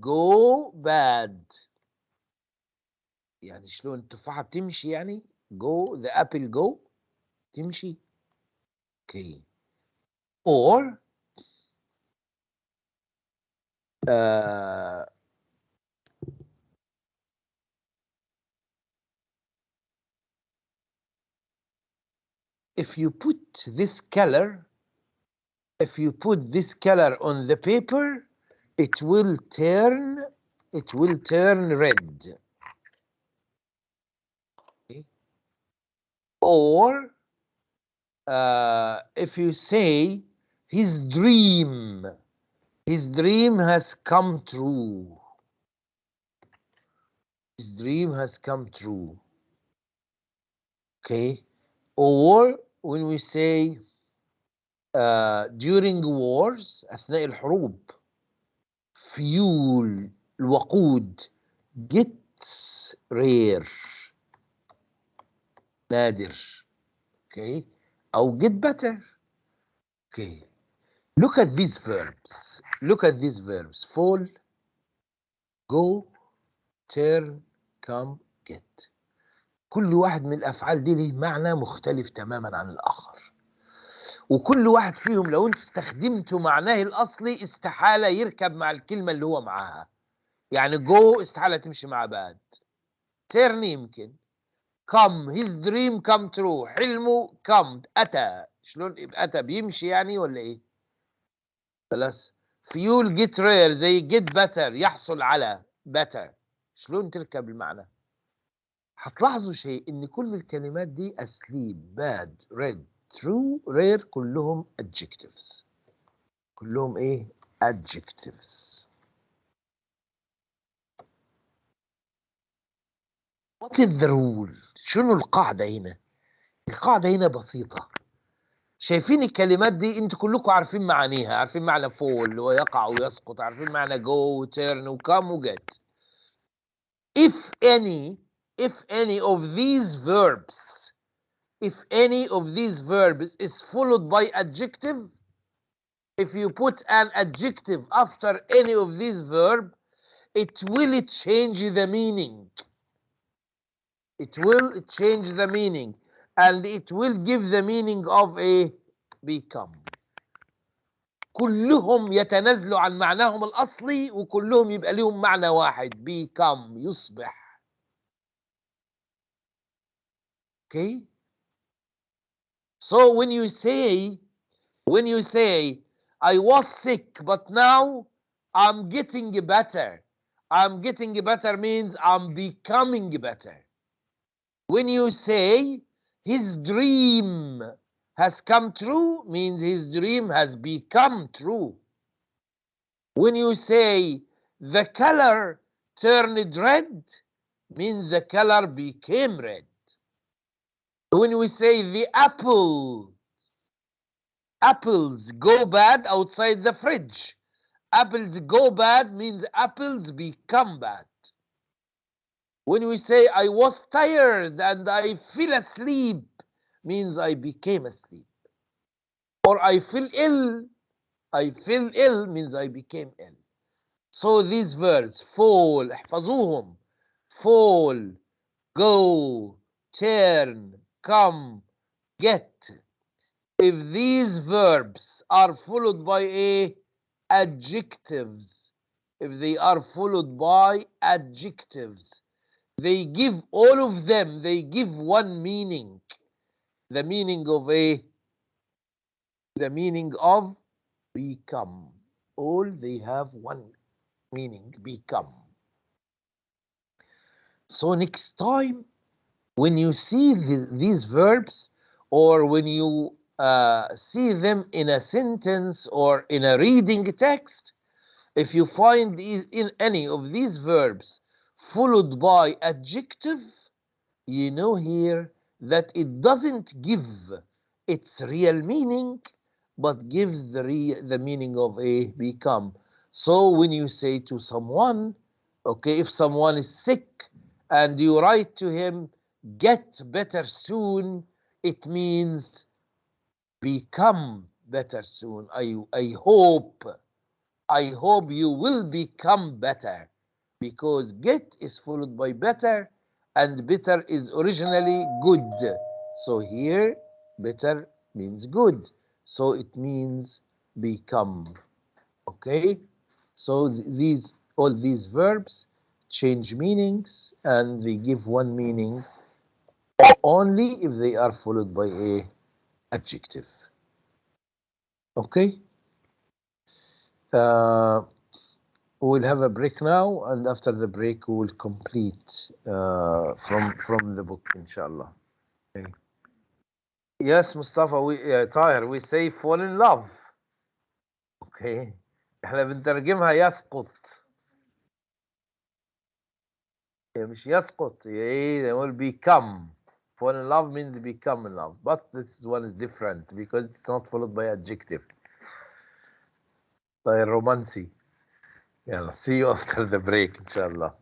go bad. يعني شلون التفاحة بتمشي يعني؟ go the apple go تمشي. Okay. Or if you put this color on the paper, it will turn red. Okay. Or if you say his dream has come true. His dream has come true. Okay. Or when we say during wars أثناء الحروب fuel الوقود gets rare نادر. Okay. أو get better. Okay. Look at these verbs. fall, go, turn, come, get. كل واحد من الأفعال دي له معنى مختلف تماما عن الآخر، وكل واحد فيهم لو انت استخدمته معناه الأصلي استحالة يركب مع الكلمة اللي هو معاها. يعني go استحالة تمشي مع bad. turn يمكن. come his dream come true. حلمه come أتى. شلون أتى بيمشي يعني ولا إيه؟ خلاص. fuel get rare زي get better يحصل على better. شلون تركب المعنى؟ هتلاحظوا شيء ان كل الكلمات دي asleep bad red true rare كلهم adjectives. كلهم ايه؟ adjectives. What is the rule؟ شنو القاعدة هنا؟ القاعدة هنا بسيطة. شايفين الكلمات دي انتوا كلكم عارفين معانيها، عارفين معنى fall ويقع ويسقط، عارفين معنى go وturn وcome وget. if any of these verbs is followed by adjective, if you put an adjective after any of these verbs, it will change the meaning. It will change the meaning, and it will give the meaning of a become. كلهم يتنازلوا عن معناهم الأصلي وكلهم يبقى لهم معنى واحد، become، يصبح. Okay? So when you say I was sick but now I'm getting better. I'm getting better means I'm becoming better. When you say his dream has come true means his dream has become true. When you say the color turned red means the color became red. When we say the apples go bad outside the fridge, apples go bad means apples become bad. When we say I was tired and I fell asleep means I became asleep. Or I feel ill means I became ill. So these verbs fall، احفظوهم، fall، go، turn، come، get. If these verbs are followed by adjectives, if they are followed by adjectives, they give all of them, they give one meaning. The meaning of become. All they have one meaning, become. So next time when you see these verbs, or when you see them in a sentence or in a reading text, if you find in any of these verbs followed by adjective, you know here that it doesn't give its real meaning, but gives the meaning of a become. So when you say to someone, okay, if someone is sick and you write to him, get better soon, it means become better soon. I hope you will become better, because get is followed by better, and better is originally good. So here better means good, so it means become. Okay, so all these verbs change meanings, and they give one meaning only if they are followed by a adjective. Okay, we'll have a break now, and after the break we will complete from the book, inshallah. Okay. Yes, Mustafa, Tahir, we say fall in love. Okay, احنا بنترجمها يسقط. مش يسقط، they will become. Fall in love means become in love, but this one is different because it's not followed by adjective. طيب رومانسي. يلا, see you after the break, inshallah.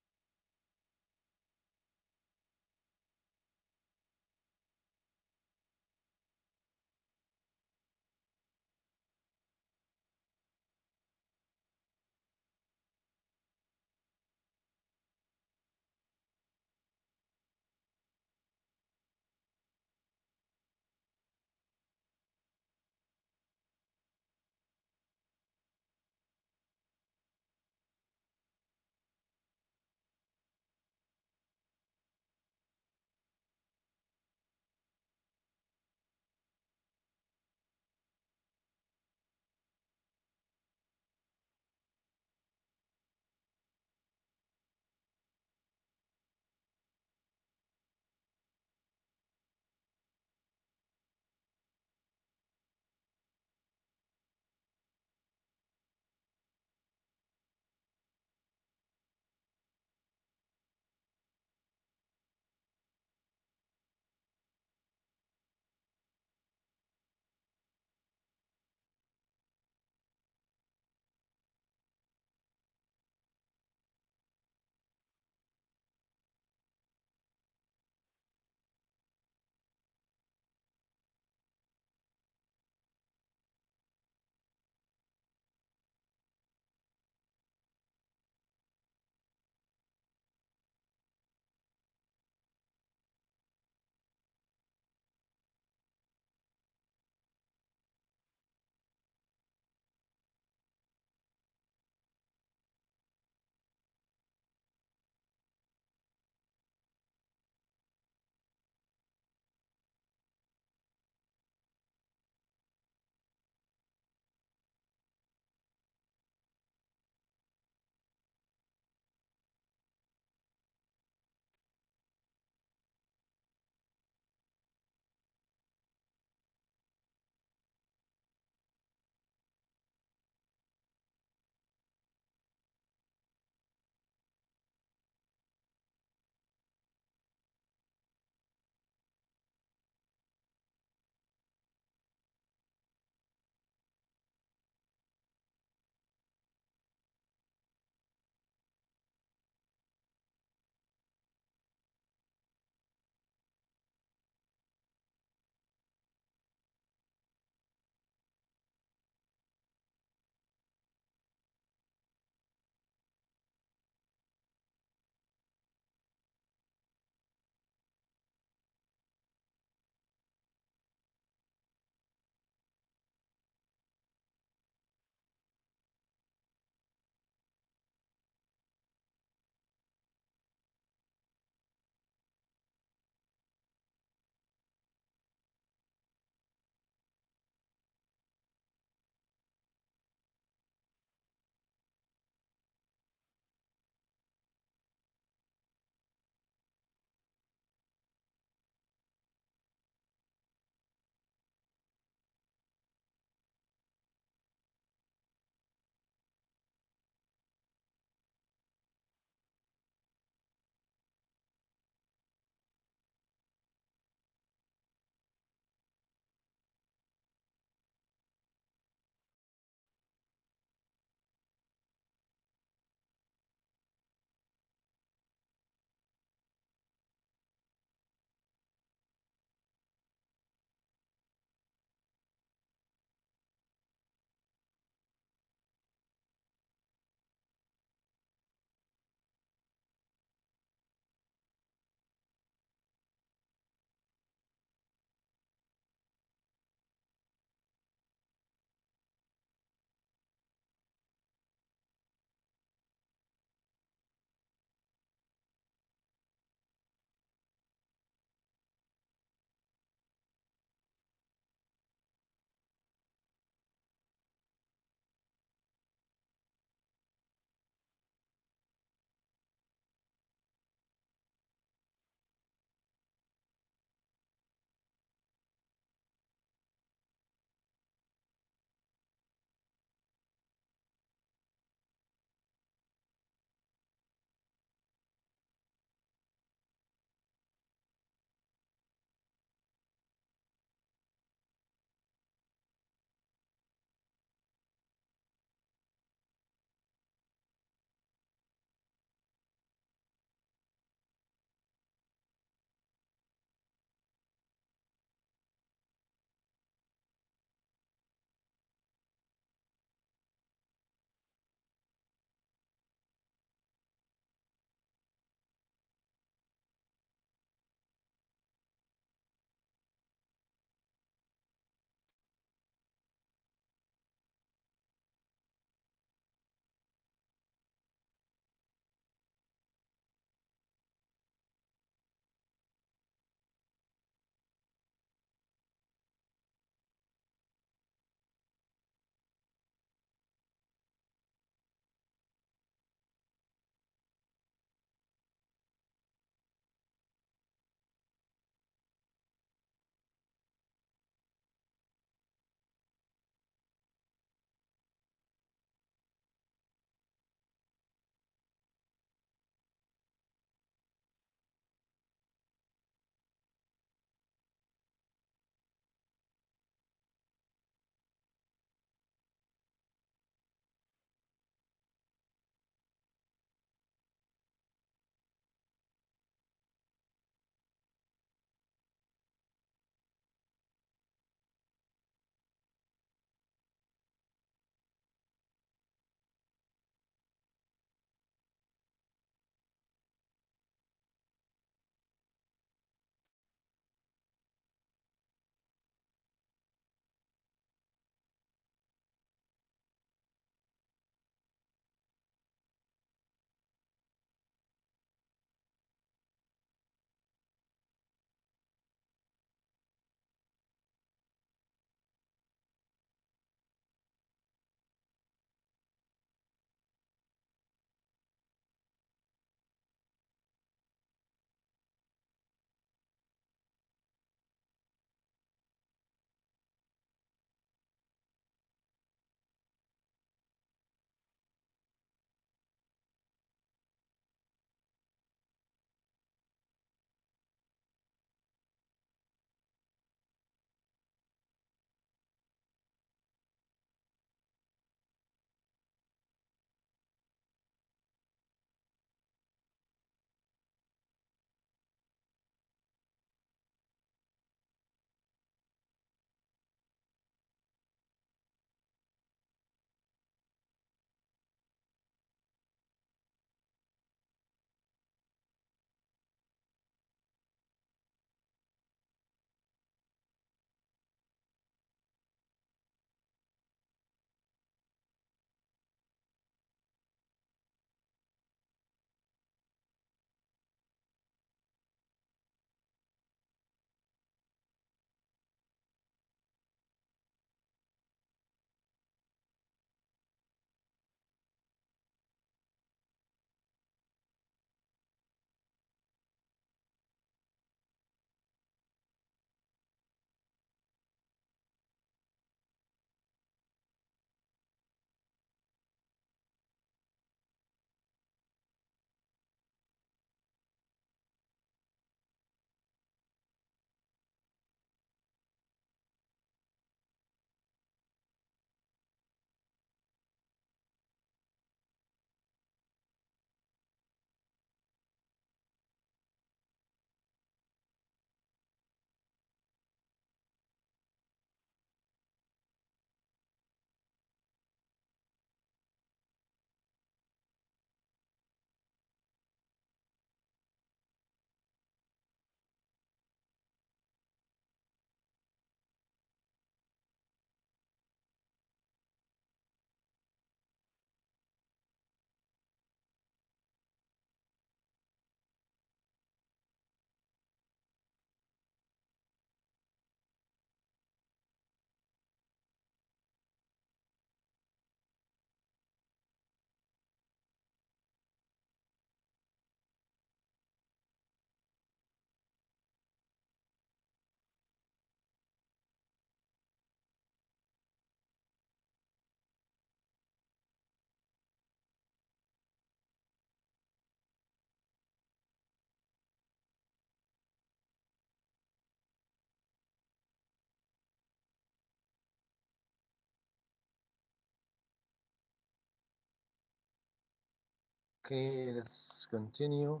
Okay, let's continue.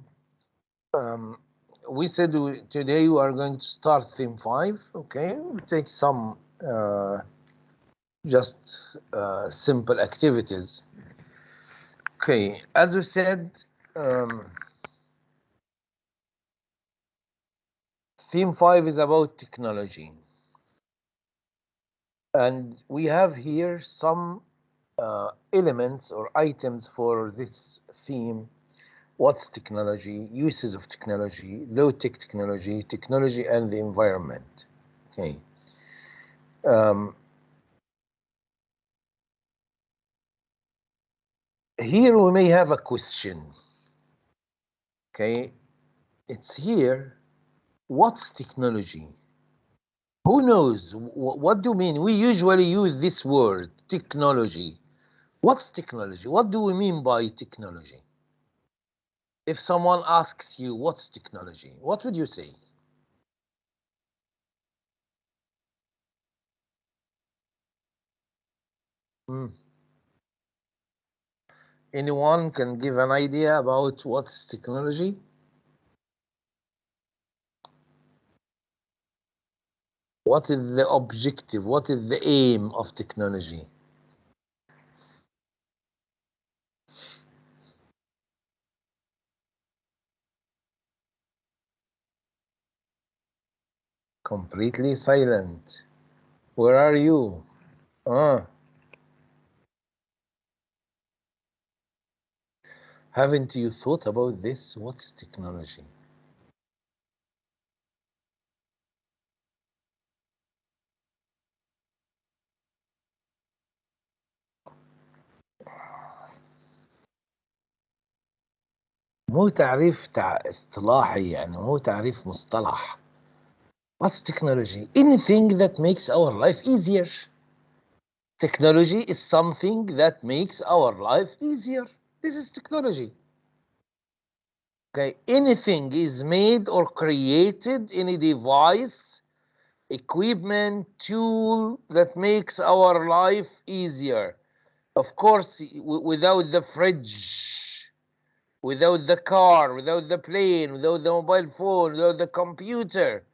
We said today we are going to start theme 5. Okay, we'll take some just simple activities. Okay, as we said, theme 5 is about technology. And we have here some elements or items for this theme. What's technology, uses of technology, low-tech technology, technology and the environment. Okay. Here we may have a question. Okay. It's here. What's technology? Who knows? What do you mean? We usually use this word, technology. What's technology? What do we mean by technology? If someone asks you, what's technology? What would you say? Anyone can give an idea about what's technology? What is the objective? What is the aim of technology? Completely silent. Where are you? Haven't you thought about this? What's technology? مو تعريف اصطلاحي يعني مو تعريف مصطلح. What's technology? Anything that makes our life easier. Technology is something that makes our life easier. This is technology. Okay, anything is made or created, any device, equipment, tool that makes our life easier. Of course, without the fridge, without the car, without the plane, without the mobile phone, without the computer,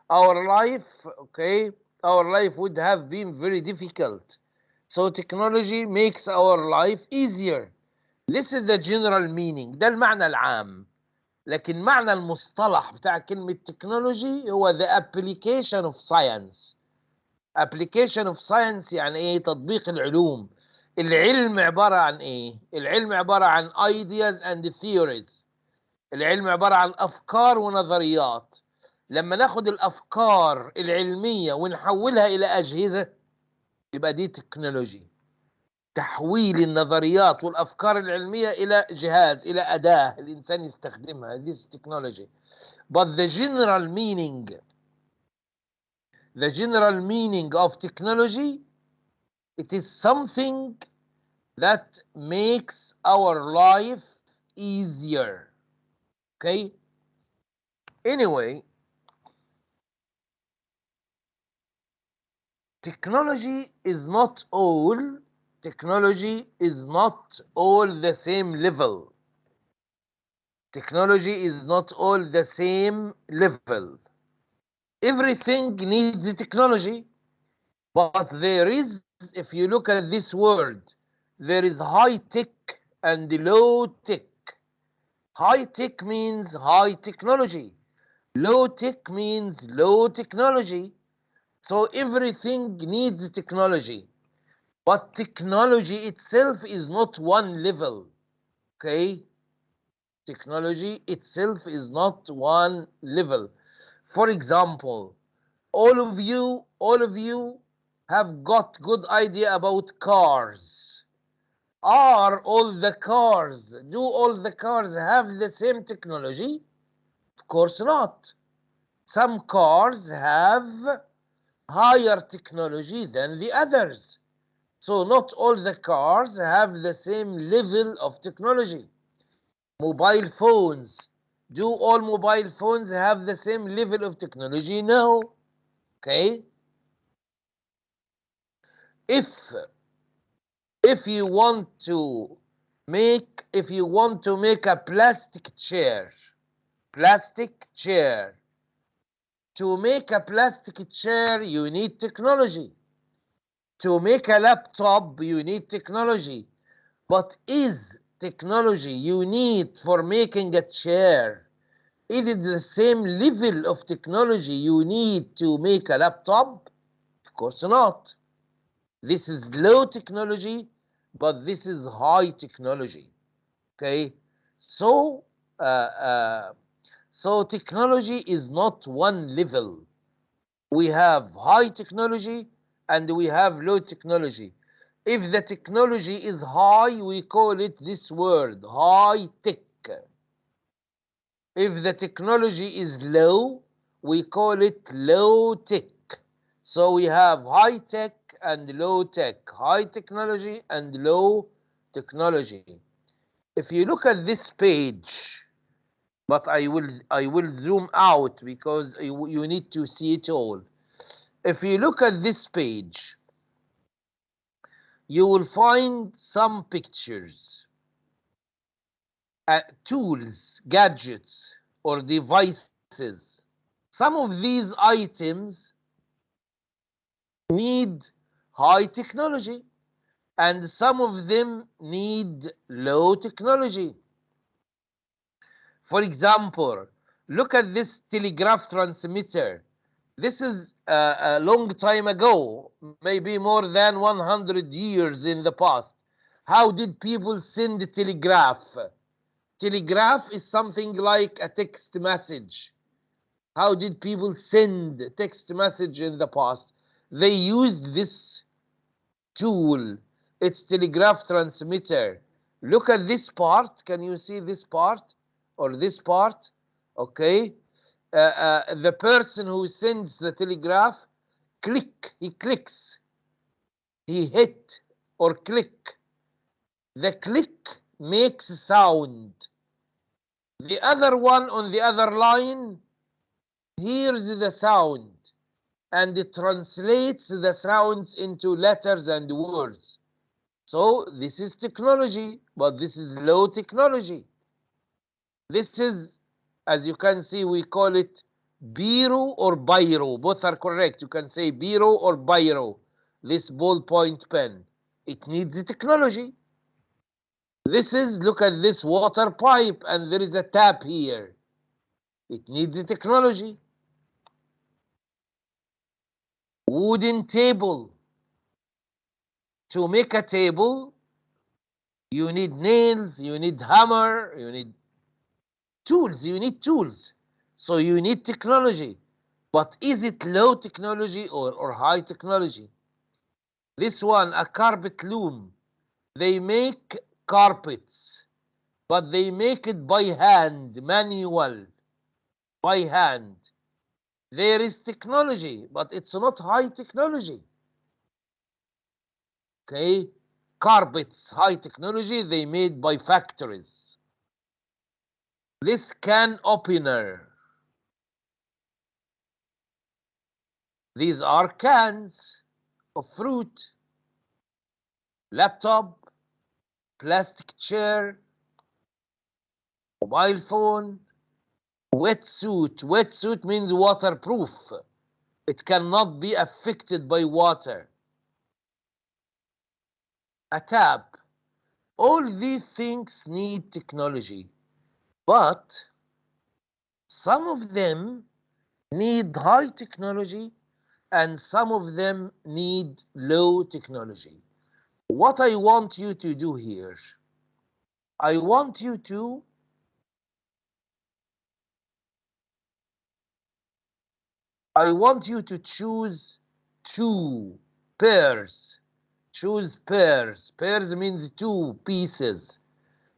our life, okay, our life would have been very difficult. So technology makes our life easier. This is the general meaning. ده المعنى العام. لكن معنى المصطلح بتاع كلمة technology هو the application of science. application of science يعني ايه؟ تطبيق العلوم. العلم عبارة عن ايه؟ العلم عبارة عن ideas and theories. العلم عبارة عن أفكار ونظريات. لما ناخد الأفكار العلمية ونحولها إلى أجهزة يبقى دي تكنولوجي. تحويل النظريات والأفكار العلمية إلى جهاز، إلى أداة الإنسان يستخدمها. This is technology. But the general meaning of technology, it is something that makes our life easier. Okay? Anyway, technology is not all the same level. Technology is not all the same level. Everything needs technology, but there is, if you look at this word, there is high tech and low tech. High tech means high technology. Low tech means low technology. So everything needs technology. But technology itself is not one level. Okay? Technology itself is not one level. For example, all of you have got good idea about cars. Do all the cars have the same technology? Of course not. Some cars have higher technology than the others. So not all the cars have the same level of technology. Mobile phones. Do all mobile phones have the same level of technology? No. Okay? If you want to if you want to make a plastic chair, to make a plastic chair, you need technology. To make a laptop, you need technology. But is technology you need for making a chair, is it the same level of technology you need to make a laptop? Of course not. This is low technology, but this is high technology. Okay, so so technology is not one level. We have high technology and we have low technology. If the technology is high, we call it this word, high tech. If the technology is low, we call it low tech. So we have high tech and low tech, high technology and low technology. If you look at this page, but I will zoom out because you need to see it all. If you look at this page, you will find some pictures, tools, gadgets, or devices. Some of these items need high technology, and some of them need low technology. For example, look at this telegraph transmitter. This is a long time ago, maybe more than 100 years in the past. How did people send the telegraph? Telegraph is something like a text message. How did people send text message in the past? They used this tool. It's telegraph transmitter. Look at this part. Can you see this part or this part? Okay. The person who sends the telegraph, he clicks, he hit or click. The click makes sound. The other one on the other line hears the sound and it translates the sounds into letters and words. So this is technology, but this is low technology. This is, as you can see, we call it biro or biro. Both are correct. You can say biro or biro. This ballpoint pen. It needs technology. This is, look at this water pipe and there is a tap here. It needs technology. Wooden table. To make a table, you need nails, you need hammer, you need tools. So you need technology. But is it low technology or high technology? This one, a carpet loom. They make carpets, but they make it by hand, manual, by hand. There is technology, but it's not high technology. Okay? Carpets, high technology, they made by factories. This can opener. These are cans of fruit, laptop, plastic chair, mobile phone, wetsuit. Wetsuit means waterproof. It cannot be affected by water. A tap. All these things need technology, but some of them need high technology and some of them need low technology. What I want you to do here, I want you to choose two pairs. Choose pairs. Pairs means two pieces.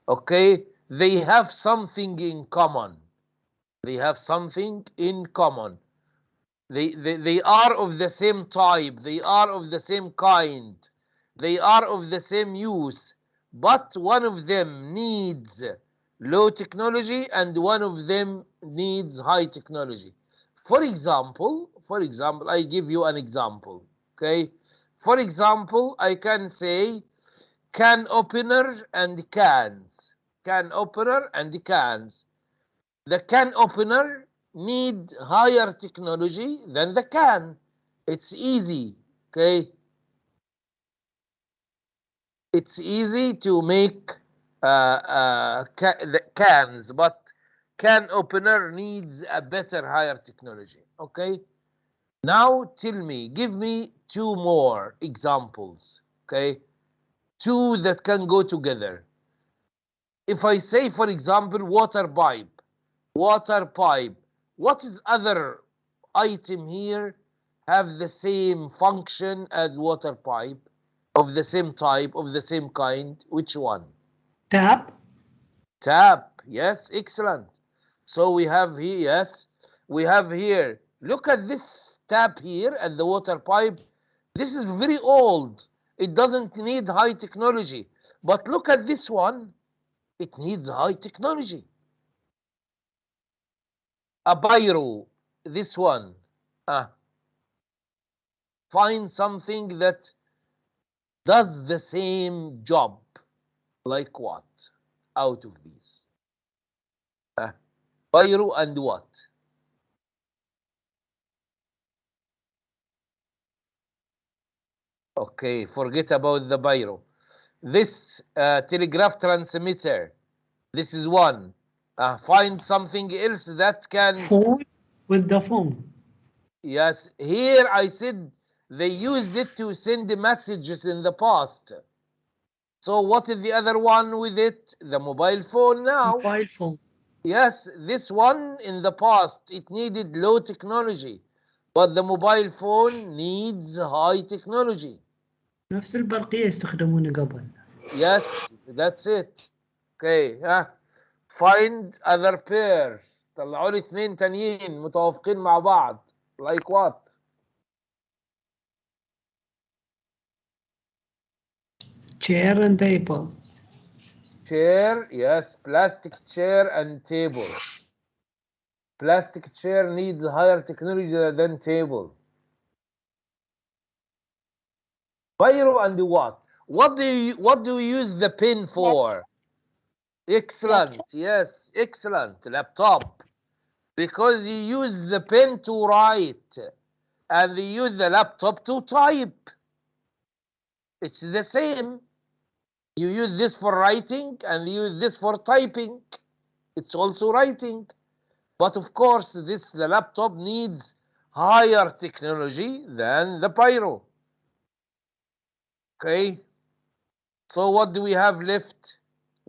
Okay? They have something in common. They have something in common. They are of the same type. They are of the same kind. They are of the same use. But one of them needs low technology and one of them needs high technology. For example, I give you an example. Okay? For example, I can say can opener and cans. Can opener and cans. The can opener need higher technology than the can. It's easy, okay? It's easy to make the cans, but can opener needs a better, higher technology, okay? Now tell me, give me two more examples, okay? Two that can go together. If I say, for example, water pipe, what is other item here have the same function as water pipe, of the same type, of the same kind? Which one? Tap. Tap. Yes, excellent. So we have here, yes, we have here, look at this tap here at the water pipe. This is very old. It doesn't need high technology. But look at this one. It needs high technology. A biro, this one. Find something that does the same job. Like what? Out of these. Biro and what? Okay, forget about the biro. This telegraph transmitter, this is one. Find something else that can... Phone, with the phone. Yes, here I said they used it to send messages in the past. So what is the other one with it? The mobile phone now. Mobile phone. Yes, this one in the past, it needed low technology. But the mobile phone needs high technology. نفس البرقية يستخدمونه قبل. Yes, that's it. Okay, find other pair. طلعوا لي اثنين تانيين متوافقين مع بعض. Like what? Chair and table. Chair, yes, plastic chair and table. Plastic chair needs higher technology than table. Biro and what? What do you use the pen for? Excellent. Laptop. Yes, excellent. Laptop. Because you use the pen to write and you use the laptop to type. It's the same. You use this for writing and you use this for typing. It's also writing. But of course, the laptop needs higher technology than the biro. Okay. So what do we have left?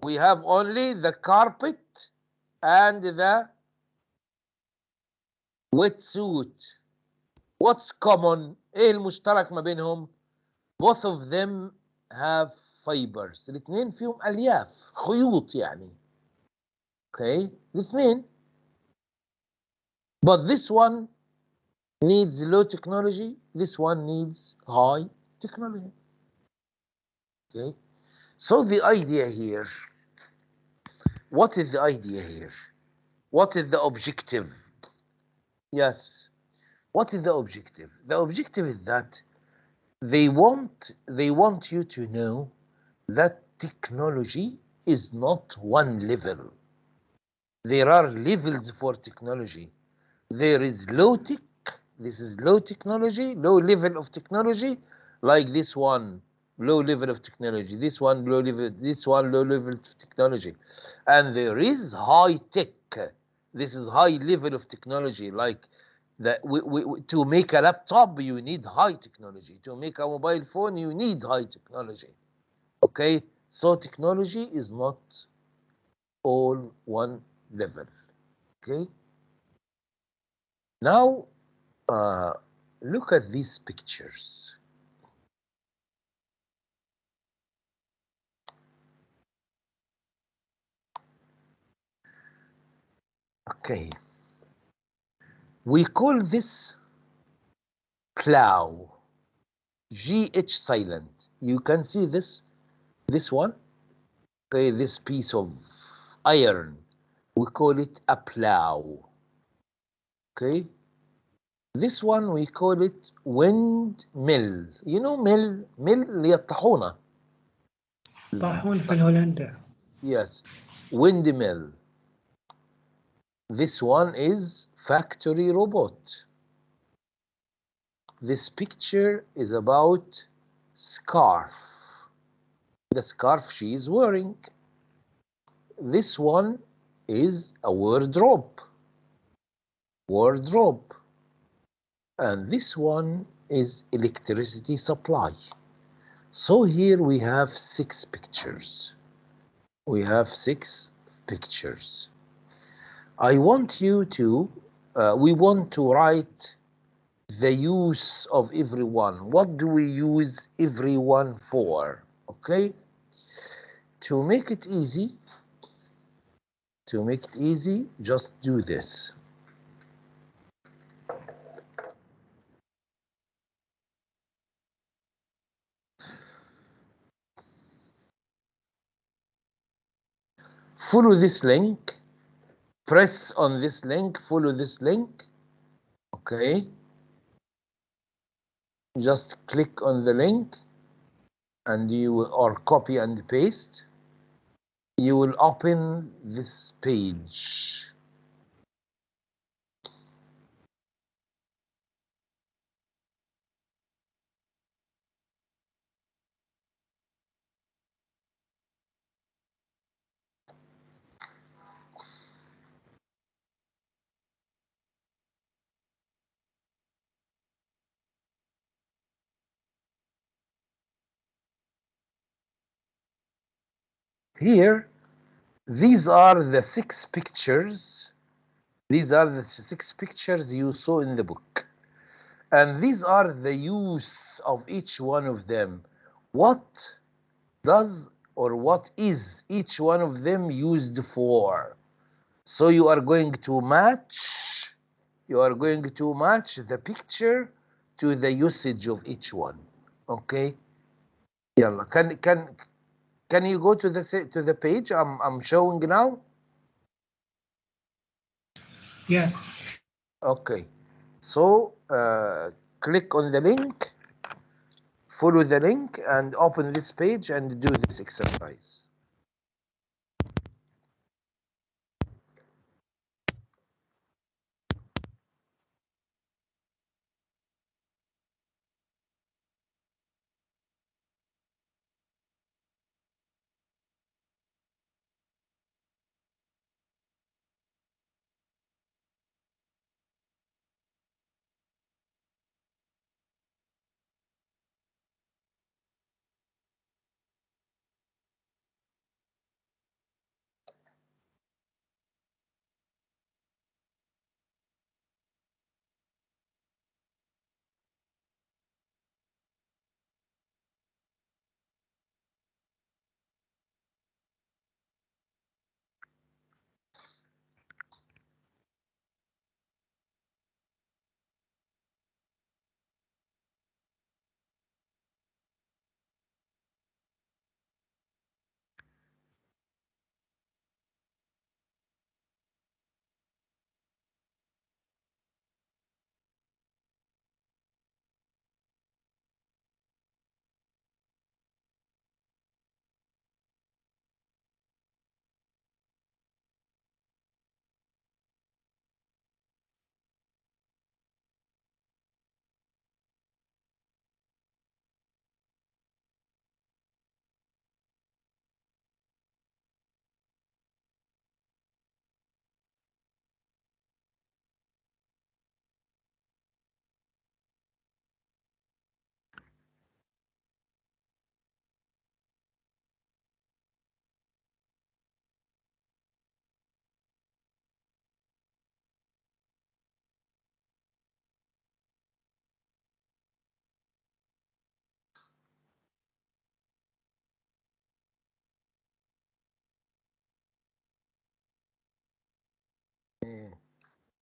We have only the carpet and the wetsuit. What's common? ايه المشترك ما بينهم؟ Both of them have fibers. الاثنين فيهم الياف، خيوط يعني. Okay, الاثنين. But this one needs low technology. This one needs high technology. Okay. So the idea here, what is the idea here? What is the objective? Yes. What is the objective? The objective is that they want you to know that technology is not one level. There are levels for technology. There is low tech. This is low technology, low level of technology, like this one, low level of technology. This one, low level. This one, low level of technology. And there is high tech. This is high level of technology, like that. To make a laptop, you need high technology. To make a mobile phone, you need high technology. Okay, so technology is not all one level. Okay. Now, look at these pictures. Okay. We call this plow. GH silent. You can see this one. Okay, this piece of iron. We call it a plow. Okay. This one we call it windmill. You know mill اللي هي الطاحونة. طاحون في هولندا. Yes. Windmill. This one is factory robot. This picture is about scarf. The scarf she is wearing. This one is a wardrobe. Wardrobe. And this one is electricity supply. So here we have 6 pictures. We have 6 pictures. I want you to, we want to write the use of every one. What do we use every one for? Okay? To make it easy, just do this. Follow this link. Press on this link. Follow this link. Okay? Just click on the link and or copy and paste. You will open this page. Here, these are the 6 pictures. These are the 6 pictures you saw in the book. And these are the use of each one of them. What does or what is each one of them used for? So you are going to match the picture to the usage of each one. Okay? Yalla. Can you go to the page I'm showing now? Yes. Okay. So click on the link, follow the link, and open this page and do this exercise.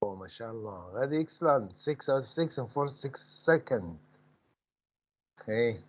Oh, mashallah. Very excellent. 6 out of 6 and 46 seconds. Okay.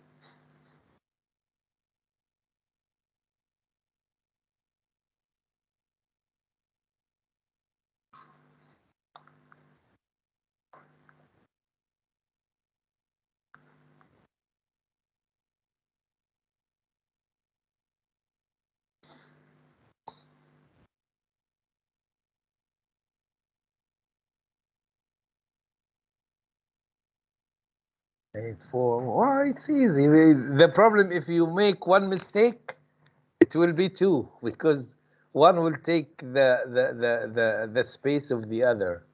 8 4. Well, it's easy. The problem, if you make one mistake, it will be 2 because one will take the space of the other.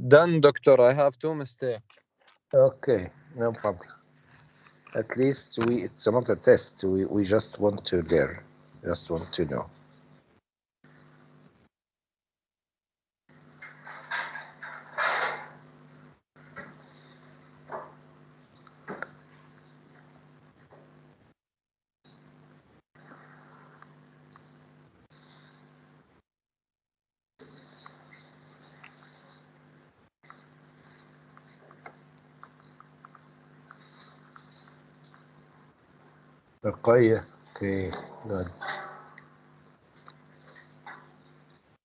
Done, doctor. I have 2 mistakes. Okay, no problem. At least it's not a test. We just want to learn, just want to know. رقية. Okay, good.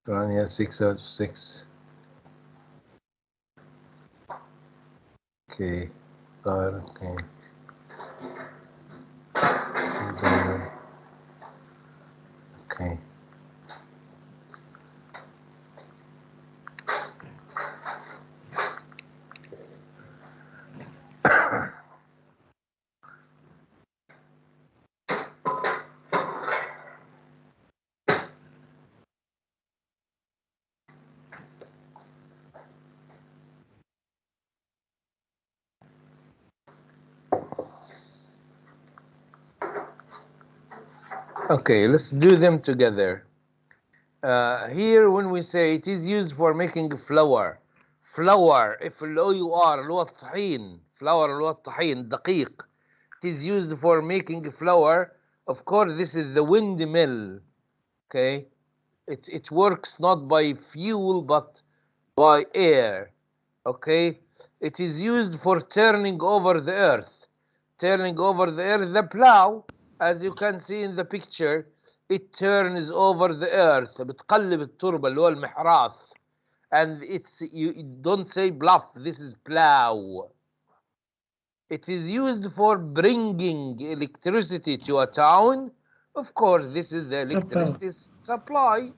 Rania, 6 out of 6. Okay, okay. Okay. Okay, let's do them together. Here, when we say it is used for making flour, flour, F-L-O-U-R, اللي هو الطحين, flour اللي هو الطحين, دقيق. It is used for making flour. Of course, this is the windmill. Okay, it works not by fuel but by air. Okay, it is used for turning over the earth. Turning over the earth, the plow, as you can see in the picture, it turns over the earth. بتقلب التربة اللي هو المحراث. And you don't say bluff, this is plow. It is used for bringing electricity to a town. Of course, this is the electricity supply.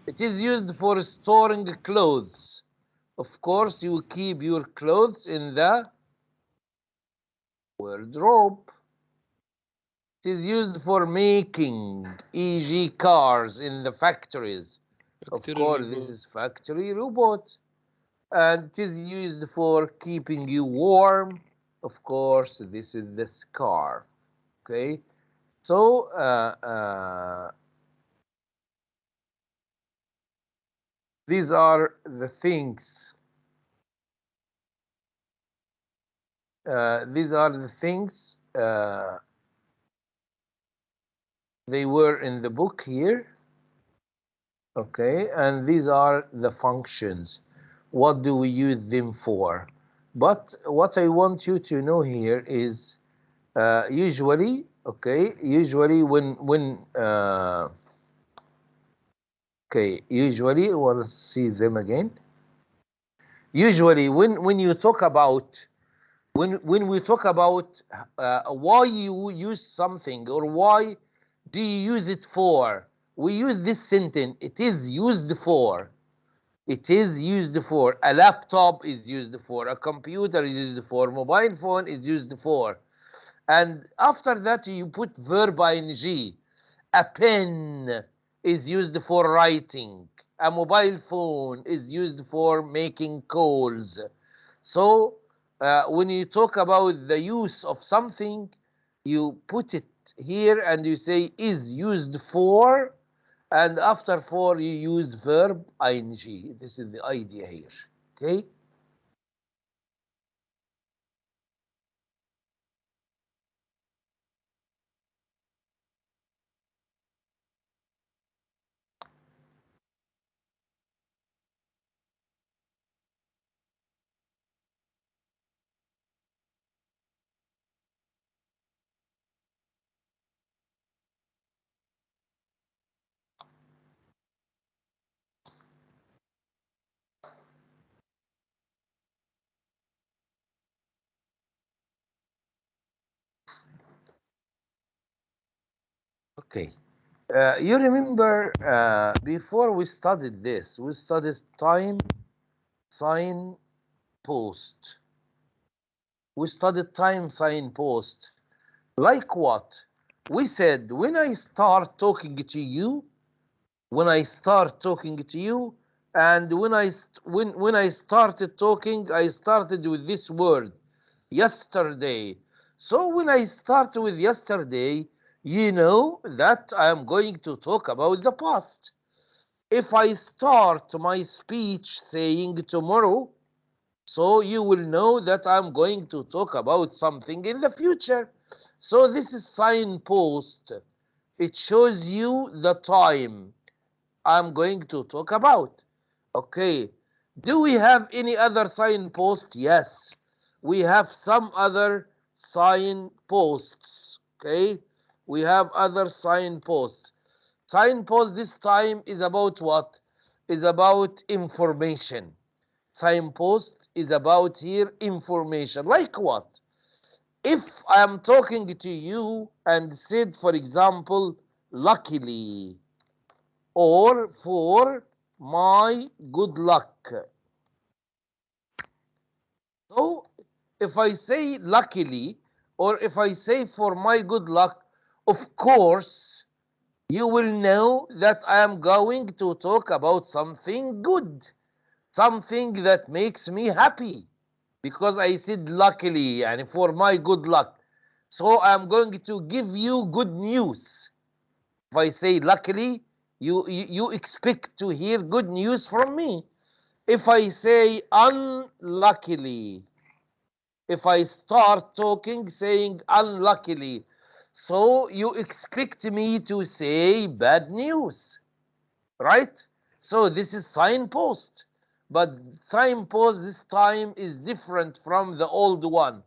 It is used for storing clothes. Of course, you keep your clothes in the wardrobe. It is used for making, e.g. cars in the factories. Of course, this is factory robot. And it is used for keeping you warm. Of course, this is the scarf. Okay, so these are the things. These are the things they were in the book here. Okay, and these are the functions. What do we use them for? But what I want you to know here is usually, okay, usually usually we'll see them again. Usually when you talk about when we talk about why you use something or why do you use it for, we use this sentence. It is used for. It is used for. A laptop is used for. A computer is used for. Mobile phone is used for. And after that, you put verb ing. A pen is used for writing. A mobile phone is used for making calls. So when you talk about the use of something, you put it here and you say is used for, and after for you use verb ing. This is the idea here. Okay. Okay. You remember before we studied this, we studied time, sign, post. We studied time, sign, post. Like what? We said when I start talking to you, and when I started talking, I started with this word, yesterday. So when I start with yesterday, you know that I am going to talk about the past. If I start my speech saying tomorrow, so you will know that I'm going to talk about something in the future. So this is signpost. It shows you the time I'm going to talk about. Okay. Do we have any other signpost? Yes. We have some other signposts. Okay. We have other signposts. Signpost this time is about what? Is about information. Signpost is about here information. Like what? If I am talking to you and said, for example, luckily, or for my good luck. So if I say luckily, or if I say for my good luck, of course, you will know that I am going to talk about something good, something that makes me happy, because I said luckily and for my good luck. So I am going to give you good news. If I say luckily, you expect to hear good news from me. If I say unluckily, if I start talking saying unluckily, so you expect me to say bad news, right? So this is signpost, but signpost this time is different from the old one.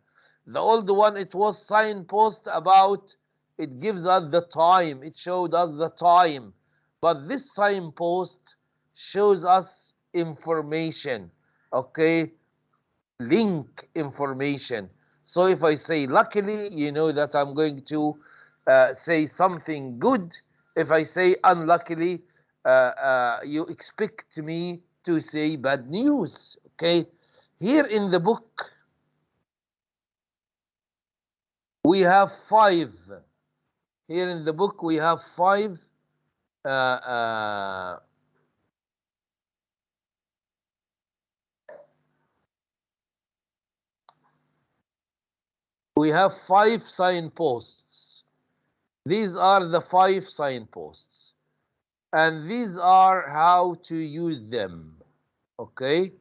The old one, it was signpost about, it gives us the time, it showed us the time, but this signpost shows us information. Okay, link information. So if I say luckily, you know that I'm going to say something good. If I say unluckily, you expect me to say bad news. Okay, here in the book we have 5. Here in the book we have 5 we have 5 signposts. These are the 5 signposts, and these are how to use them. Okay,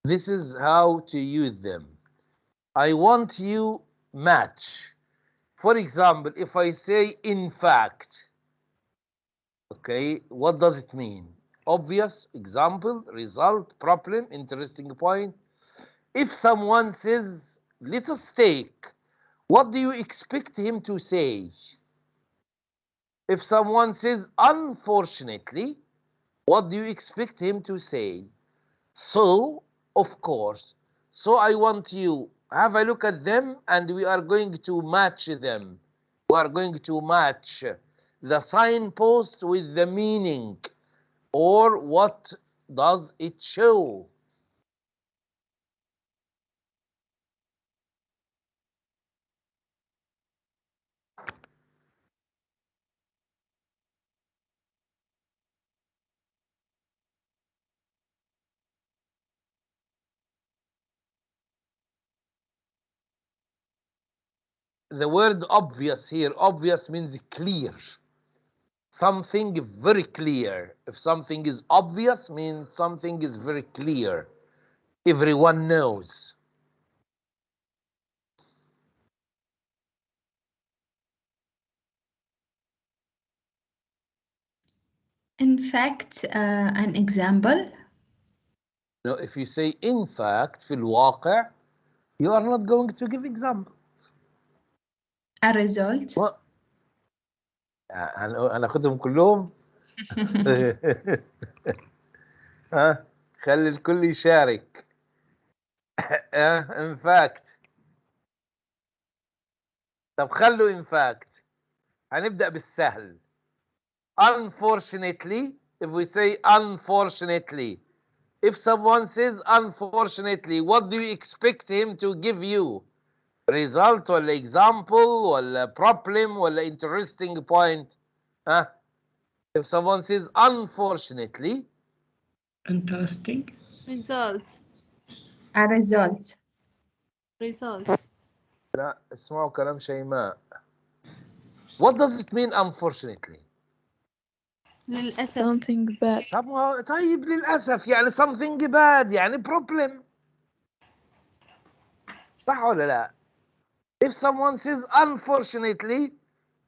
this is how to use them. I want you match. For example, if I say in fact, okay, what does it mean? Obvious, example, result, problem, interesting point. If someone says let us take, what do you expect him to say? If someone says unfortunately, what do you expect him to say? So, of course, so I want you have a look at them, and we are going to match them. We are going to match the signpost with the meaning, or what does it show. The word obvious here, obvious means clear. Something very clear. If something is obvious, means something is very clear. Everyone knows. In fact, an example. No, if you say in fact, في الواقع, you are not going to give example. A result. هناخدهم كلهم. ها خلي الكل يشارك. in fact. طب خلوا in fact. هنبدأ بالسهل. Unfortunately, if we say unfortunately, if someone says unfortunately, what do you expect him to give you? Result ولا example ولا problem ولا interesting point? Huh? If someone says unfortunately, Interesting. Result. A result. Result. لا اسمعوا كلام شيماء. What does it mean unfortunately? للأسف. Something bad. طيب للأسف يعني something bad يعني problem. صح ولا لا؟ If someone says unfortunately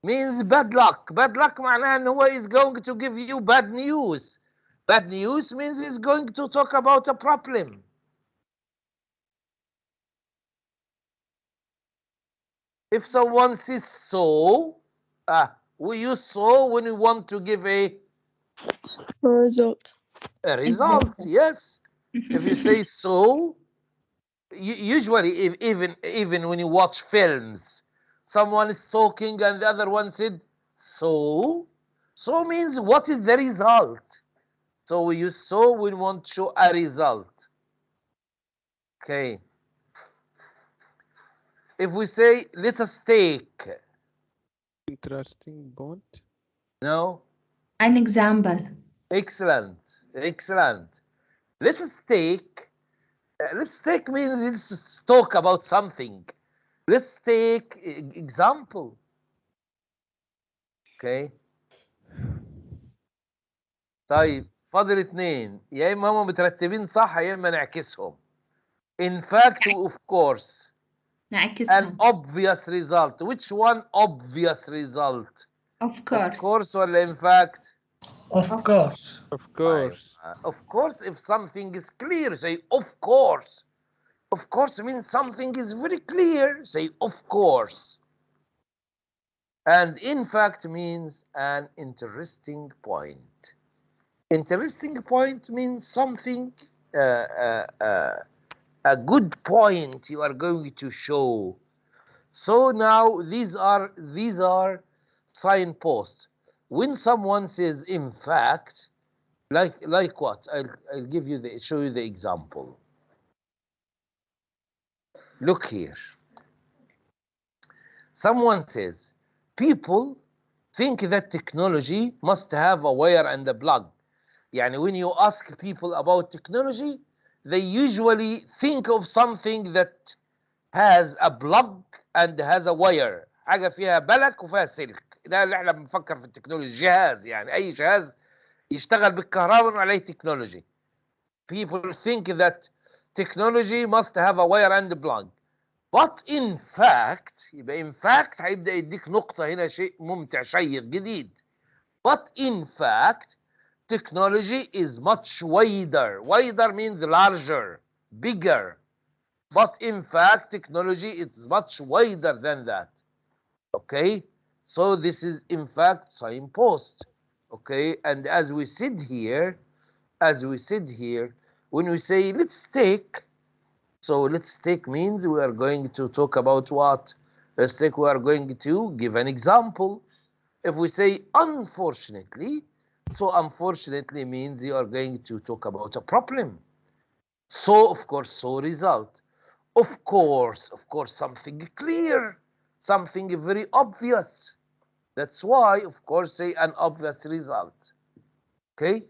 means bad luck. Bad luck معناها ان هو is going to give you bad news. Bad news means he's going to talk about a problem. If someone says so, we use so when we want to give a Result. result. Exactly. Yes. If you say so, usually even when you watch films, someone is talking and the other one said so. So means what is the result? So we use so when we want to show a result. Okay. If we say let us take, Interesting point. no? An example. Excellent. Excellent. Let us take. Let's take means let's talk about something. Let's take example. Okay. طيب فاضل اتنين يا اما هم مترتبين صح يا اما نعكسهم. In fact of course. An نعكسهم. obvious result. Which one obvious result? Of course. Of course ولا in fact? Of Of- course. Of course. Of course if something is clear say of course. Of course means something is very clear say of course. And in fact means an interesting point. Interesting point means something a good point you are going to show. So now these are signposts. When someone says in fact, like what? I'll give you show you the example. Look here. Someone says people think that technology must have a wire and a plug. يعني when you ask people about technology, they usually think of something that has a plug and has a wire. حاجة فيها بلك وفيها سلك. ده اللي احنا بنفكر في التكنولوجي. جهاز يعني أي جهاز يشتغل بالكهرباء عليه تكنولوجي. People think that technology must have a wire and a plug. But in fact يبقى in fact هيبدأ يديك نقطة هنا شيء ممتع شيق جديد. But in fact technology is much wider. Wider means larger, bigger. But in fact, technology is much wider than that. Okay? So this is in fact signpost. Okay? And as we said here, when we say let's take, so let's take means we are going to talk about what? Let's take, we are going to give an example. If we say unfortunately, so unfortunately means you are going to talk about a problem. So of course, so result. Of course, something clear, something very obvious. That's why, of course, say an obvious result. Okay?